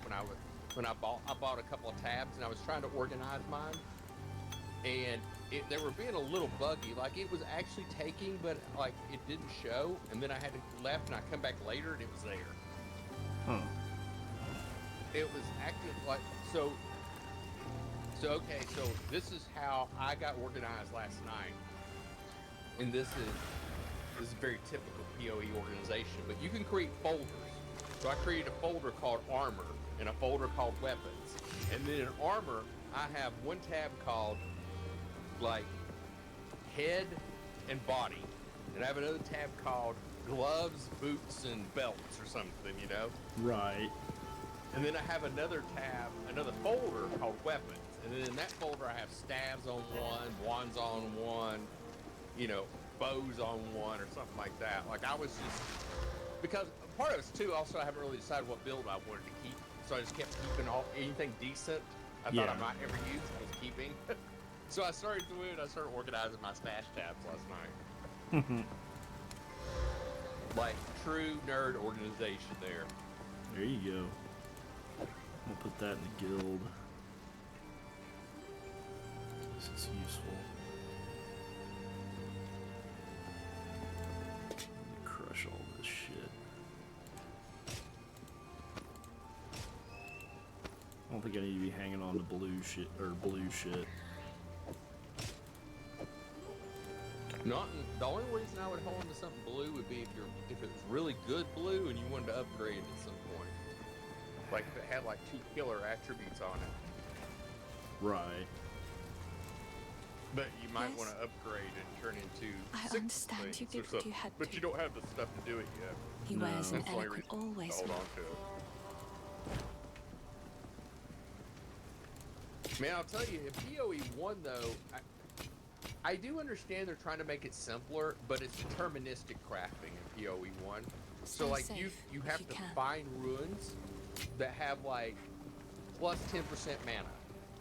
when I bought a couple of tabs and I was trying to organize mine, and they were being a little buggy. Like it was actually taking, but like it didn't show. And then I had to left and I come back later and it was there. Huh. It was acting like so. So okay, so this is how I got organized last night, and this is very typical PoE organization. But you can create folders. So I created a folder called Armor and a folder called Weapons, and then in Armor I have one tab called like Head and Body, and I have another tab called Gloves, Boots, and Belts or something, you know. Right. And then I have another tab, another folder called Weapons. And then in that folder, I have staves on one, wands on one, you know, bows on one, or something like that. Like I was just, because part of it's too, also I haven't really decided what build I wanted to keep. So I just kept keeping anything decent I thought I might ever use, I was keeping. So I started organizing my stash tabs last night. Like true nerd organization there. There you go. We'll put that in the guild. This is useful. Crush all this shit. I don't think I need to be hanging on to blue shit. The only reason I would hold on to something blue would be if it was really good blue and you wanted to upgrade it at some point. Like if it had like 2 killer attributes on it. Right. But you might Yes. want to upgrade and turn into I 6 understand things you or did what something, you had but to. you don't have the stuff to do it yet. He No. wears an That's the only eloquent reason always to hold look. on to it. Man, I'll tell you, in PoE 1 though, I do understand they're trying to make it simpler, but it's deterministic crafting in PoE 1. So Stay like safe you if have you to can. find runes that have like plus 10% mana,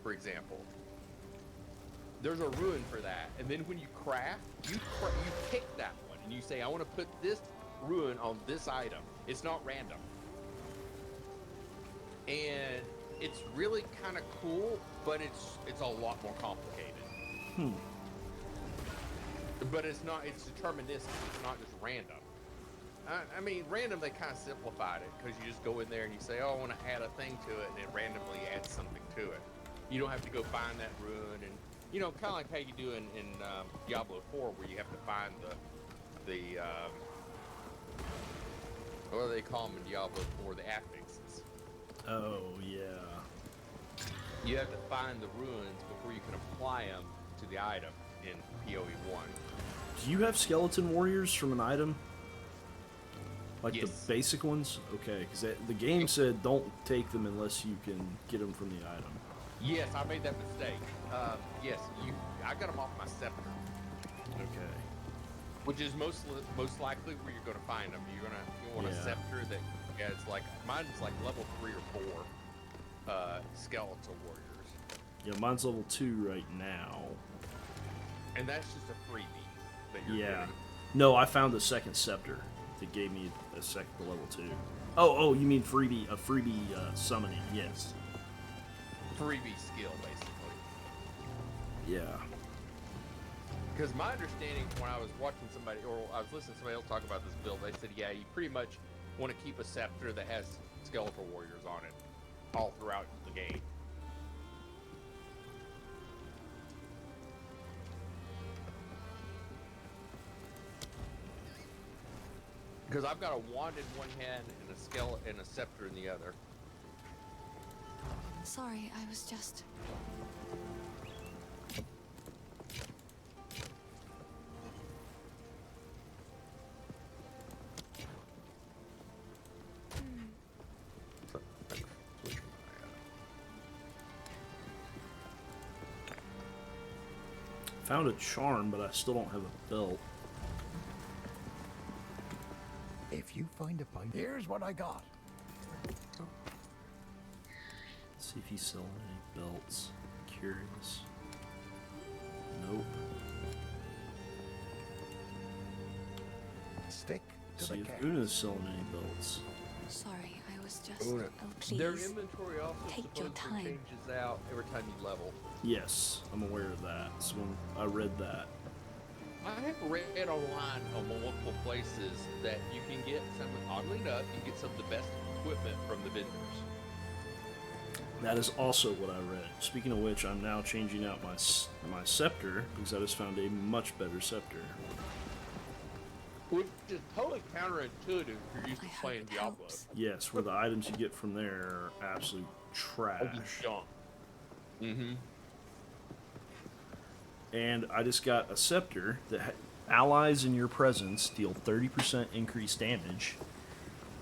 for example. There's a rune for that, and then when you craft, you pick that one and you say, I want to put this rune on this item. It's not random, and it's really kind of cool, but it's a lot more complicated. But it's not. It's deterministic. It's not just random. I mean, random. They kind of simplified it because you just go in there and you say, "Oh, I want to add a thing to it," and it randomly adds something to it. You don't have to go find that rune, and you know, kind of like how you do in Diablo 4, where you have to find the what do they call them in Diablo 4? The affixes. Oh yeah. You have to find the runes before you can apply them to the item in PoE 1. Do you have skeleton warriors from an item? Like Yes. the basic ones? Okay, because the game said don't take them unless you can get them from the item. Yes, I made that mistake. Yes, I got them off my scepter, Okay. which is most likely where you're going to find them. You want a Yeah. scepter that has like mine's like level 3 or 4 skeletal warriors, Yeah, mine's level 2 right now. and that's just a freebie that you're Yeah. getting. No, I found a second scepter that gave me a second to level 2. Oh, you mean a freebie summoning? Yes. Freebie skill basically. Yeah. Because my understanding when I was watching somebody, or I was listening to somebody else talk about this build, they said, yeah, you pretty much want to keep a scepter that has skeletal warriors on it all throughout the game. Because I've got a wand in one hand and a scepter in the other. Sorry, I was just... So, like, switching Found a charm, but I still don't have a belt. If you find a pipe, here's what I got. Let's see if he's selling any belts. Curious. Nope. Stick to See the if cat. Una's selling any belts. Sorry, I was just... Una. Oh, Their please. inventory also Take your supposedly time. changes out every time you level. Yes, I'm aware of that. So when I read that. I have read online on multiple places that you can get some, oddly enough, you can get some of the best equipment from the vendors. That is also what I read. Speaking of which, I'm now changing out my scepter because I just found a much better scepter. Which is totally counterintuitive if you're used to I hope playing it Diablo. helps. Yes, where the items you get from there are absolute trash. Junk. Mm-hmm. And I just got a scepter that allies in your presence deal 30% increased damage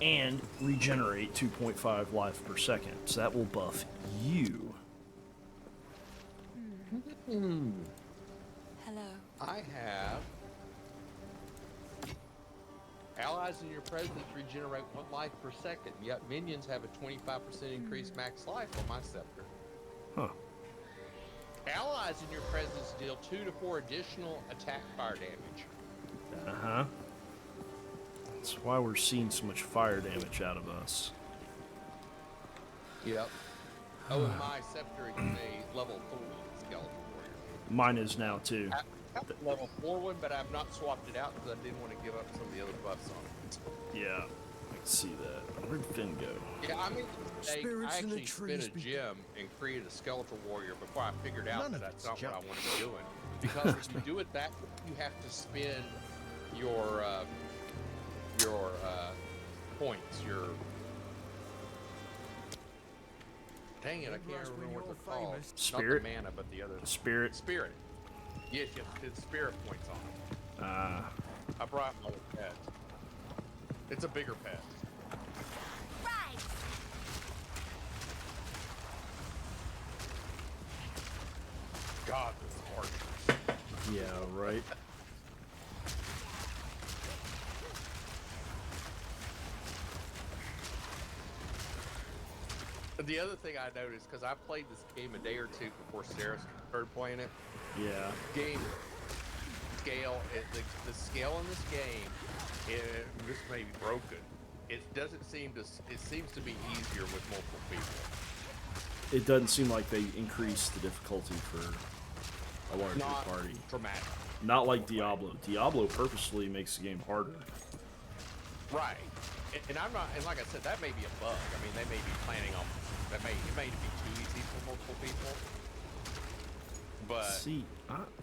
and regenerate 2.5 life per second. So that will buff you. Hello. I have allies in your presence regenerate 1 life per second, yet minions have a 25% increased max life on my scepter. Huh. Allies in your presence deal 2 to 4 additional attack fire damage. Uh-huh. That's why we're seeing so much fire damage out of us. Yep. Oh, and my scepter is a level 4 skeleton warrior. Mine is now too. I have a level 4 one, but I've not swapped it out because I didn't want to give up some of the other buffs on it. Yeah, I can see that. Where'd Finn go? Yeah, I mean, Spirits I in the actually trees spent a be- gem and created a skeletal warrior before I figured out None that of that's it's not what I junk. wanted to be doing. Because if you do it that way, you have to spend your points, your... Dang it, I can't Rush when remember what you're they're called. famous. Spirit? Not the mana, but the other... Spirit. Spirit. Yes, it's spirit points on it. I brought my little pet. It's a bigger pet. Right. God, this hard. Yeah, right. The other thing I noticed, because I played this game a day or two before Sarah started playing it, Yeah. game scale, the scale in this game, this may be broken. It doesn't seem to. It seems to be easier with multiple people. It doesn't seem like they increased the difficulty for a larger Not party. dramatic. Not like Diablo. Diablo purposely makes the game harder. Right. And I'm not. And like I said, that may be a bug. I mean, they may be planning on. It may be too easy for multiple people. But See,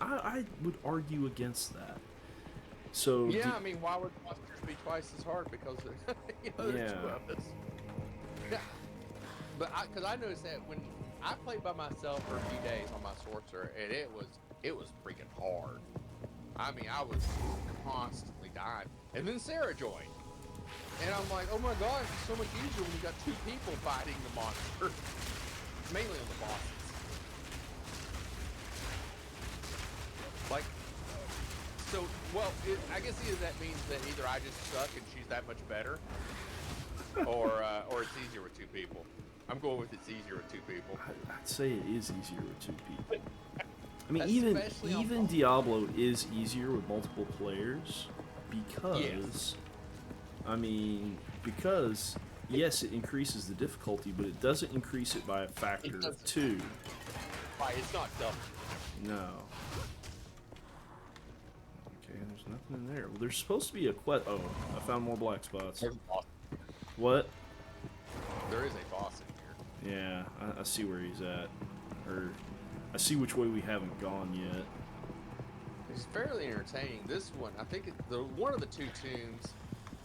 I would argue against that. So yeah, I mean, why would monsters be twice as hard? Because there's two of us. Yeah. But because I noticed that when I played by myself for a few days on my sorcerer, and it was freaking hard. I mean, I was constantly dying. And then Sarah joined. And I'm like, oh my god, it's so much easier when you got two people fighting the monster. Mainly on the bosses. Like, so, well, I guess either that means that either I just suck and she's that much better, or it's easier with two people. I'm going with it's easier with two people. I'd say it is easier with two people. I mean, Especially even Diablo is easier with multiple players because, I mean, because yes, it increases the difficulty, but it doesn't increase it by a factor of 2. Right, it's not double. No. Okay, there's nothing in there. Well, there's supposed to be a quest. Oh, I found more black spots. There's a boss. What? There is a boss in here. Yeah, I see where he's at. Or, I see which way we haven't gone yet. It's fairly entertaining. This one, I think one of the two tombs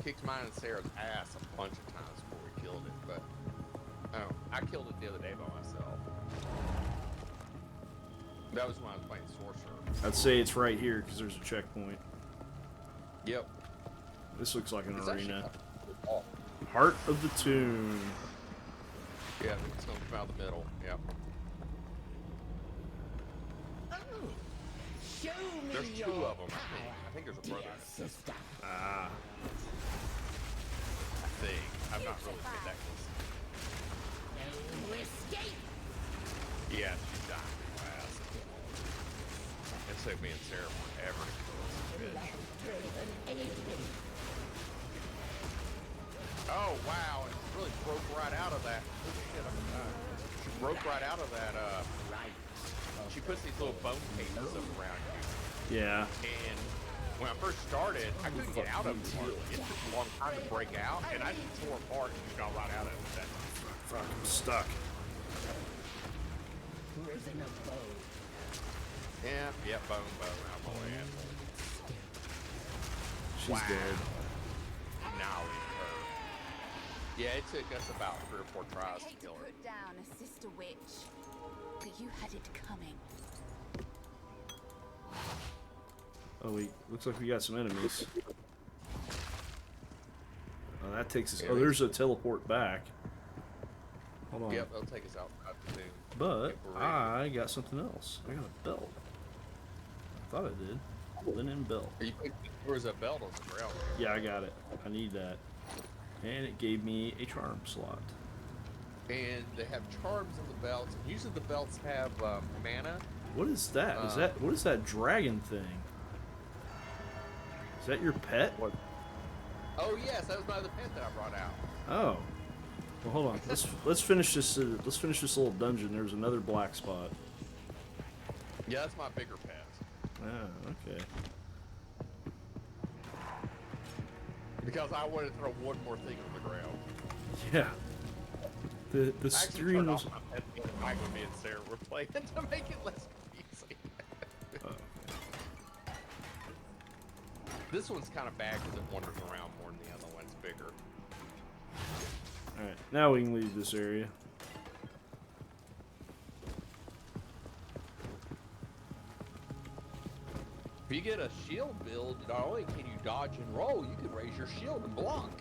kicked mine and Sarah's ass a bunch of times before we killed it, but I killed it the other day by myself. That was when I was playing Sorcerer. I'd say it's right here because there's a checkpoint. Yep. This looks like an It's arena. Oh, Heart of the Tomb. yeah, it's going to come out the middle. Yep. Show me There's two your of them. I think there's a brother. sister. Ah. I think. I'm not really paid that close. No escape. Yeah, she's dying fast. It took me and Sarah forever to kill this bitch. Oh, wow. It really broke right out of that. Oh, shit, I'm dying. She broke right out of that, she puts these little bone cases up around you. Yeah. And when I first started, I couldn't get out of it hardly. It took a long time to break out, and I just tore apart and just got right out of it. Fuck, I'm stuck. Prisoner bow. Yeah, bone, out my way. She's Wow. dead. Now it's her. Yeah, it took us about 3 or 4 I tries to hate to kill her. put down a sister witch, but you had it coming. Oh, wait. Looks like we got some enemies. Oh, that takes us... Yeah, Oh, there's a teleport back. Hold on. Yep, they'll take us out too. But If we're ready. I got something else. I got a belt. I thought I did. Linen belt. There was a belt on the ground. Yeah, I got it. I need that. And it gave me a charm slot. And they have charms on the belts. Usually the belts have mana. What is that? What is that dragon thing? Is that your pet? What? Oh yes, that was my other pet that I brought out. Oh. Well, hold on. Let's finish this. Let's finish this little dungeon. There's another black spot. Yeah, that's my bigger pet. Ah, okay. Because I wanted to throw one more thing on the ground. Yeah. The I actually stream turned was. off my pet when me and Sarah were playing to make it less confusing. Oh. This one's kind of bad because it wanders around more than the other one's bigger. All right. Now we can leave this area. If you get a shield build, not only can you dodge and roll, you can raise your shield and block.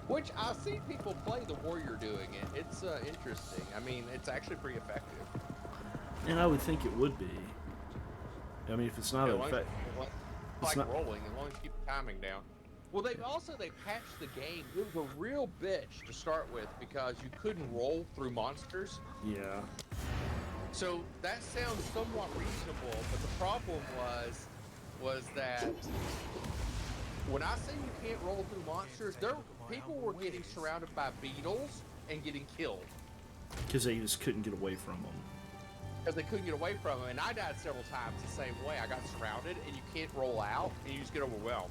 Which I've seen people play the warrior doing it. It's interesting. I mean, it's actually pretty effective. And I would think it would be. I mean, if it's not effective, Like not rolling, as long as you keep the timing down. Well, they patched the game. It was a real bitch to start with because you couldn't roll through monsters. yeah. So that sounds somewhat reasonable, but the problem was that when I say you can't roll through monsters, people were getting surrounded by beetles and getting killed Because they just couldn't get away from them. because they couldn't get away from them. And I died several times the same way. I got surrounded, and you can't roll out, and you just get overwhelmed.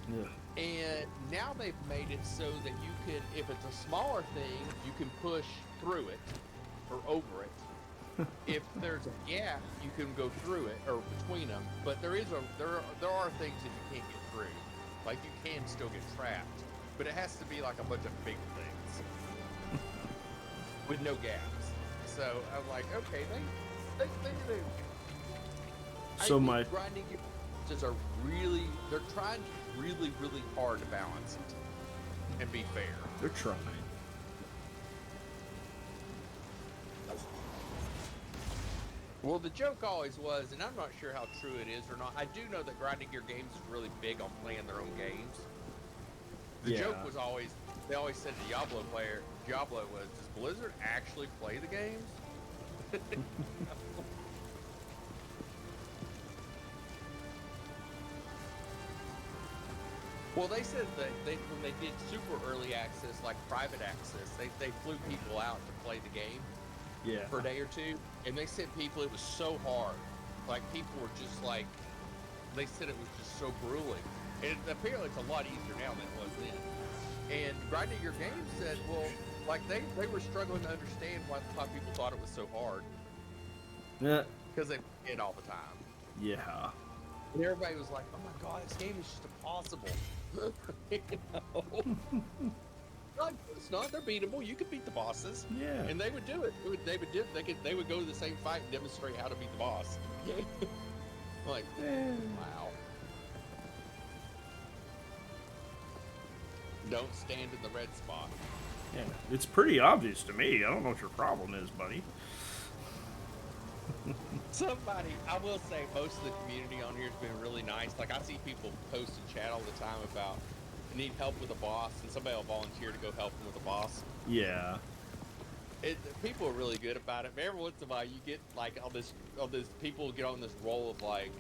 Yeah. And now they've made it so that you can, if it's a smaller thing, you can push through it or over it. If there's a gap, you can go through it or between them. But there are things that you can't get through. Like you can still get trapped, but it has to be like a bunch of big things with no gaps. So I'm like, okay, they So my grinding just are really, they're trying really hard to balance it and be fair. they're trying. Well, the joke always was, and I'm not sure how true it is or not. I do know that Grinding Gear Games is really big on playing their own games. The joke was always, they always said to Diablo was, does Blizzard actually play the games? Well, they said that when they did super early access, like private access, they flew people out to play the game. Yeah. For a day or two, and they said it was so hard. Like people were just like, they said it was just so grueling. And apparently it's a lot easier now than it was then. And Grinding Your Game said, well, like they were struggling to understand why people thought it was so hard. Yeah. Because they play it all the time. Yeah. And everybody was like, oh my god, this game is just impossible. You know? Like, it's not. They're beatable. You could beat the bosses. Yeah. And they would do it. They would go to the same fight and demonstrate how to beat the boss. Like, wow. Don't stand in the red spot. Yeah. It's pretty obvious to me. I don't know what your problem is, buddy. Somebody, I will say, most of the community on here has been really nice. Like, I see people post and chat all the time about need help with a boss, and somebody will volunteer to go help them with a boss. Yeah. People are really good about it. But every once in a while, you get like all this people get on this roll of like,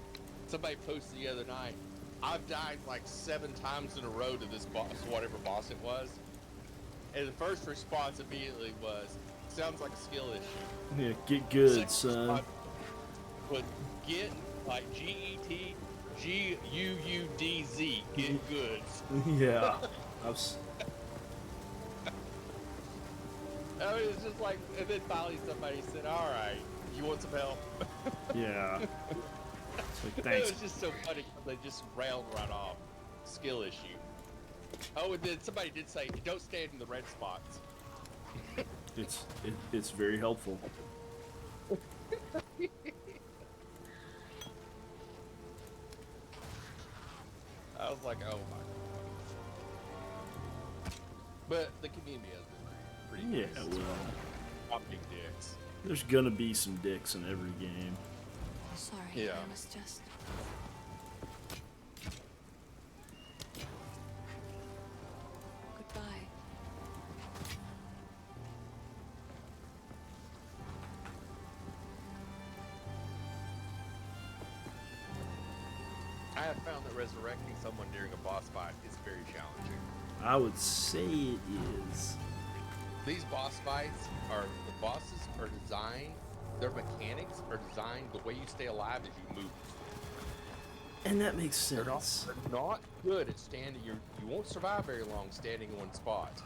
somebody posted the other night, I've died like 7 times in a row to this boss, whatever boss it was. And the first response immediately was, sounds like a skill issue. Yeah, get good, son. But get like GET GUUDZ, get goods. Yeah. I mean, it's just like, and then finally somebody said, all right, you want some help? Yeah. It's like, It thanks. was just so funny. They just railed right off. Skill issue. Oh, and then somebody did say, don't stand in the red spots. It's very helpful. I was like, oh my god. But the community has been pretty Yeah, nice. well, Not big dicks. there's gonna be some dicks in every game. Sorry, Yeah. I was just... Goodbye. I have found that resurrecting someone during a boss fight is very challenging. I would say it is. These boss fights the bosses are designed, their mechanics are designed, the way you stay alive is you move. And that makes sense. They're not good at standing. You won't survive very long standing in one spot.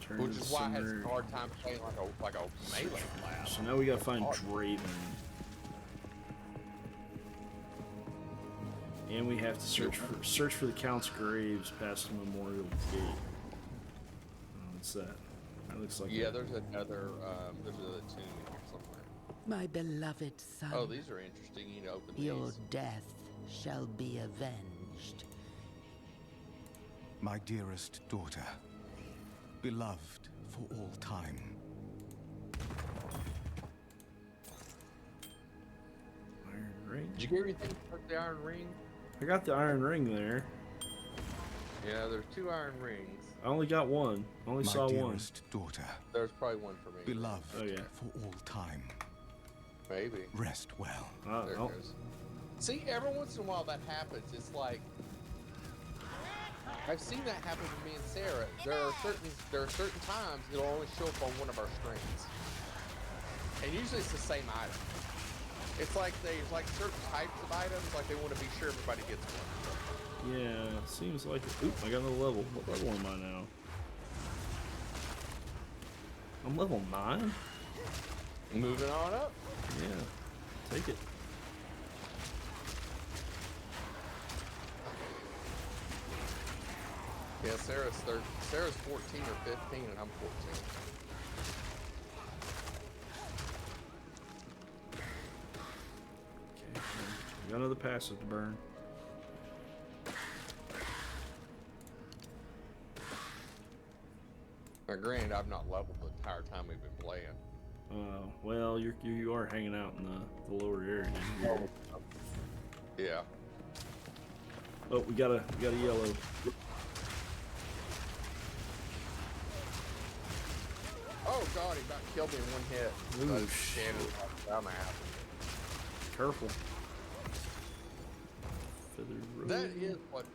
Turn Which to is why I had Simmer. a hard time playing like a melee class. So now we gotta find Hard. Draven. And we have to search for the Count's graves past the Memorial Gate. Oh, what's that? That looks like Yeah, there's another tomb in here somewhere. My beloved son, Oh, these are interesting. You need to open these. your death shall be avenged. My dearest daughter, beloved for all time. Iron ring. Did you get everything about the iron ring? I got the iron ring there. Yeah, there's 2 iron rings. I only got one. I only My saw one. dearest daughter, There's probably one for me. beloved Oh, yeah. for all time. Maybe. Rest well. There Oh, it goes. See, every once in a while that happens. It's like I've seen that happen with me and Sarah. There are certain times it'll only show up on one of our screens, and usually it's the same item. It's like there's like certain types of items, like they want to be sure everybody gets one. yeah. Seems like. Oop! I got another level. What level am I now? I'm level 9. Moving on up. Yeah. Take it. Yeah, Sarah's 14 or 15, and I'm 14. Okay. We got another passive to burn. Now, granted, I've not leveled the entire time we've been playing. Well, you are hanging out in the lower area. Yeah. Oh, we got a yellow. Oh god, he about killed me in one hit. Ooh, That's shit. down the half. Careful. Feather road. That is what's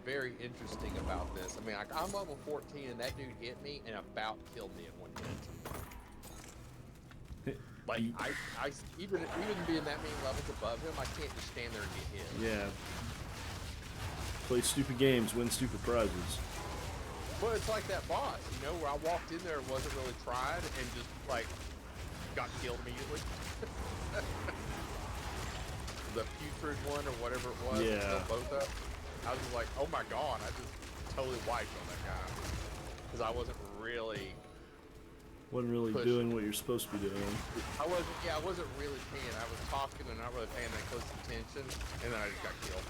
very interesting about this. I mean, I'm level 14, and that dude hit me and about killed me in one hit. Like, I even being that many levels above him, I can't just stand there and get hit. Yeah. Play stupid games, win stupid prizes. But it's like that boss, you know, where I walked in there and wasn't really tried and just, like, got killed immediately. The putrid one or whatever it was. Yeah. Both up. I was just like, oh my god, I just totally wiped on that guy. Because I wasn't really doing what you're supposed to be doing. I wasn't really paying. I was talking and not really paying that close attention, and then I just got killed.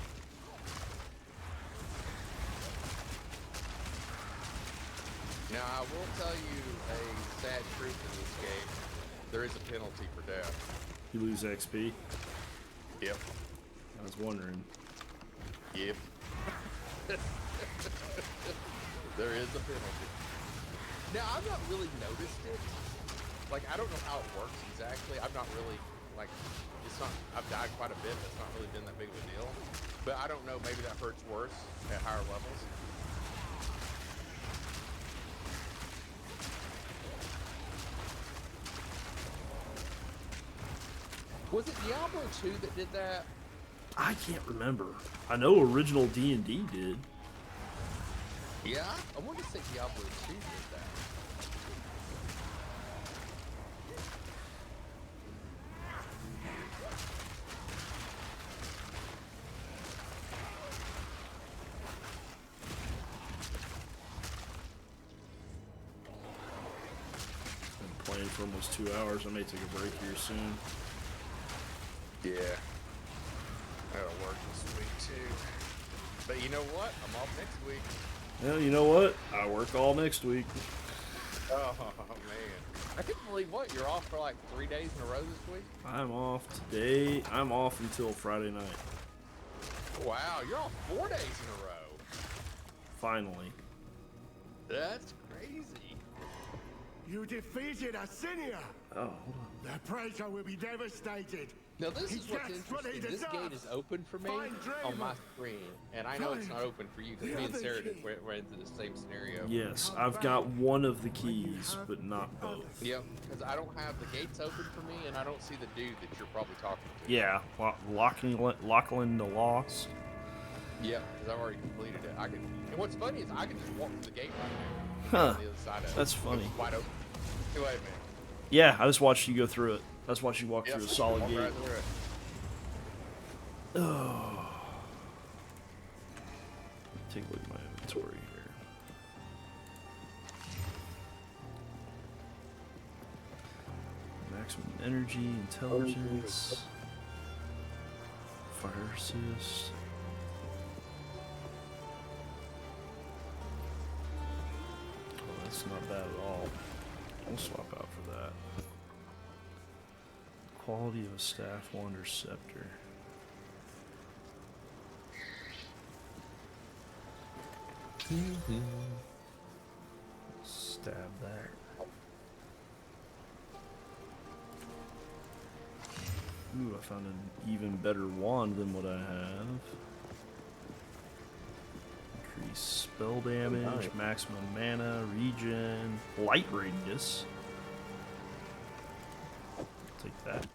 Now, I will tell you a sad truth in this game. There is a penalty for death. You lose XP. Yep. I was wondering. Yep. There is a penalty. Now, I've not really noticed it. Like, I don't know how it works exactly. I've not really, like, it's not, I've died quite a bit. It's not really been that big of a deal. But I don't know, maybe that hurts worse at higher levels. Was it Diablo 2 that did that? I can't remember. I know original D&D did. Yeah, I want to say Diablo 2 did that. Been playing for almost 2 hours. I may take a break here soon. Yeah. That'll work this week too. But you know what? I'm off next week. Well, you know what? I work all next week. Oh man. I can't believe what? You're off for like 3 days in a row this week? I'm off today. I'm off until Friday night. Wow, you're off 4 days in a row. Finally. That's crazy. You defeated Asinia! Oh, hold on. The Praetor will be devastated. Now this He is what's gets what he interesting. This deserves. gate is open for me Find on my Draven. screen, and I know it's Find not open for you because the me and other Sarah key. ran into the same scenario. Yes, I've got one of the keys, but not both. Yep, because I don't have the gates open for me, and I don't see the dude that you're probably talking to. Yeah, Lachlan the Lost. Yep, because I've already completed it. And what's funny is I can just walk through the gate right now. Huh. On the other side of it. That's funny. It's wide open. Hey, wait a minute. Yeah, I just watched you go through it. I just watched you walk Yep, through a solid walk gate. right through it. Oh. Take a look at my inventory here. Maximum energy, intelligence, fire assist. We'll swap out for that. Quality of a staff wonder scepter. Stab that. Ooh, I found an even better wand than what I have. Increase spell damage, maximum mana, regen, light radius. Take that.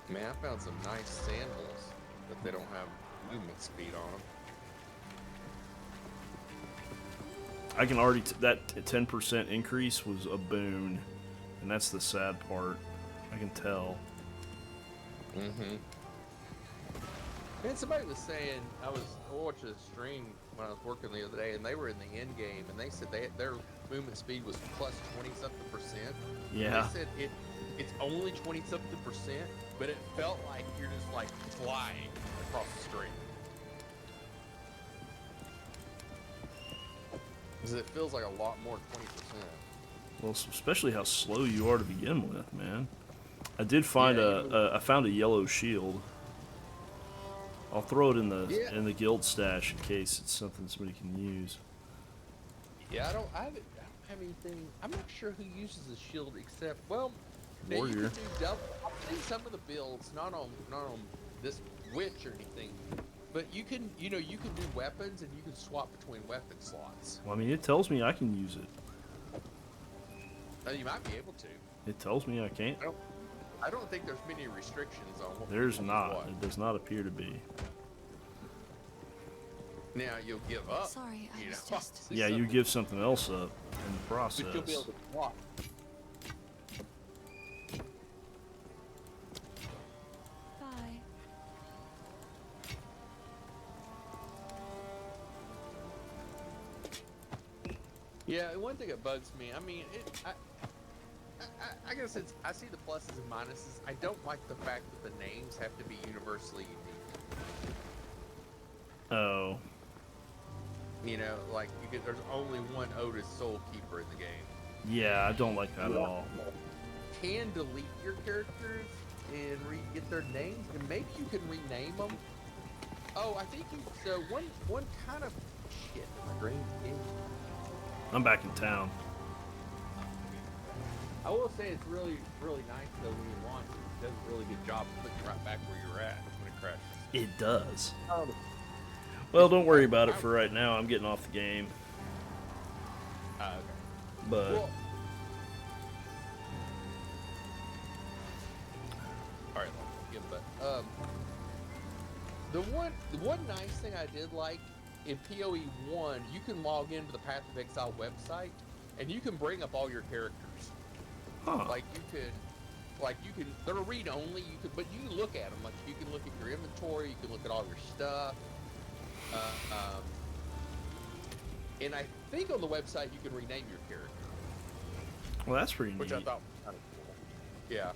Man, I found some nice sandals, but they don't have movement speed on them. I can already that 10% increase was a boon, and that's the sad part. I can tell. Mm-hmm. Man, somebody was saying I was watching a stream when I was working the other day, and they were in the end game, and they said their movement speed was plus 20-something%. Yeah. And they said it's only 20-something%, but it felt like you're just like flying across the street. Because it feels like a lot more 20%. Well, especially how slow you are to begin with, man. I did find Yeah, I found a yellow shield. I'll throw it in the guild stash in case it's something somebody can use. Yeah, I don't have anything. I'm not sure who uses the shield except, well, now you Warrior. can do double. I've seen some of the builds, not on this witch or anything, but you can do weapons and you can swap between weapon slots. Well, I mean, it tells me I can use it. You might be able to. It tells me I can't. I don't think there's many restrictions on what. There's people not. what. It does not appear to be. Now you'll give up. Sorry, I you was know? just... Yeah, you give something else up in the process. But you'll be able to swap. Bye. Yeah, and one thing that bugs me, I mean, I guess I see the pluses and minuses. I don't like the fact that the names have to be universally unique. Oh. You know, like there's only one Otis Soul Keeper in the game. Yeah, I don't like that at all. You can delete your characters and get their names, and maybe you can rename them. Oh, I think you. So one kind of shit. My brain's in. I'm back in town. I will say it's really, really nice though when you launch. It does a really good job of putting you right back where you're at when it crashes. It does. Oh. Well, don't worry about it for right now. I'm getting off the game. Okay. But Well, all right, again, but the one nice thing I did like in PoE 1, you can log into the Path of Exile website and you can bring up all your characters. huh. Like you can, they're read only. But you can look at them. Like you can look at your inventory. You can look at all your stuff. And I think on the website you can rename your character, Well, that's pretty which neat. I thought was kind of cool. Yeah.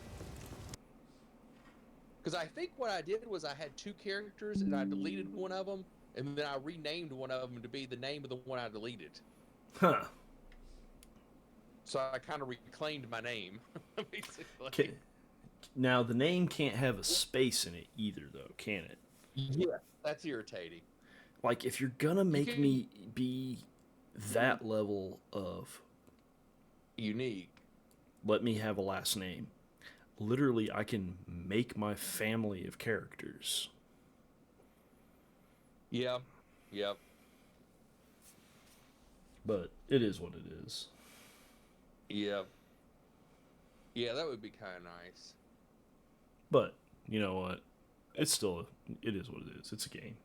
Because I think what I did was I had two characters and I deleted one of them, and then I renamed one of them to be the name of the one I deleted. Huh. So I kind of reclaimed my name, basically. Now, the name can't have a space in it either, though, can it? Yeah, that's irritating. Like, if you're gonna make me be that level of Unique. let me have a last name, literally, I can make my family of characters. Yeah. Yep. But it is what it is. Yeah. Yeah, that would be kind of nice. But, you know what? It's still, it is what it is. It's a game.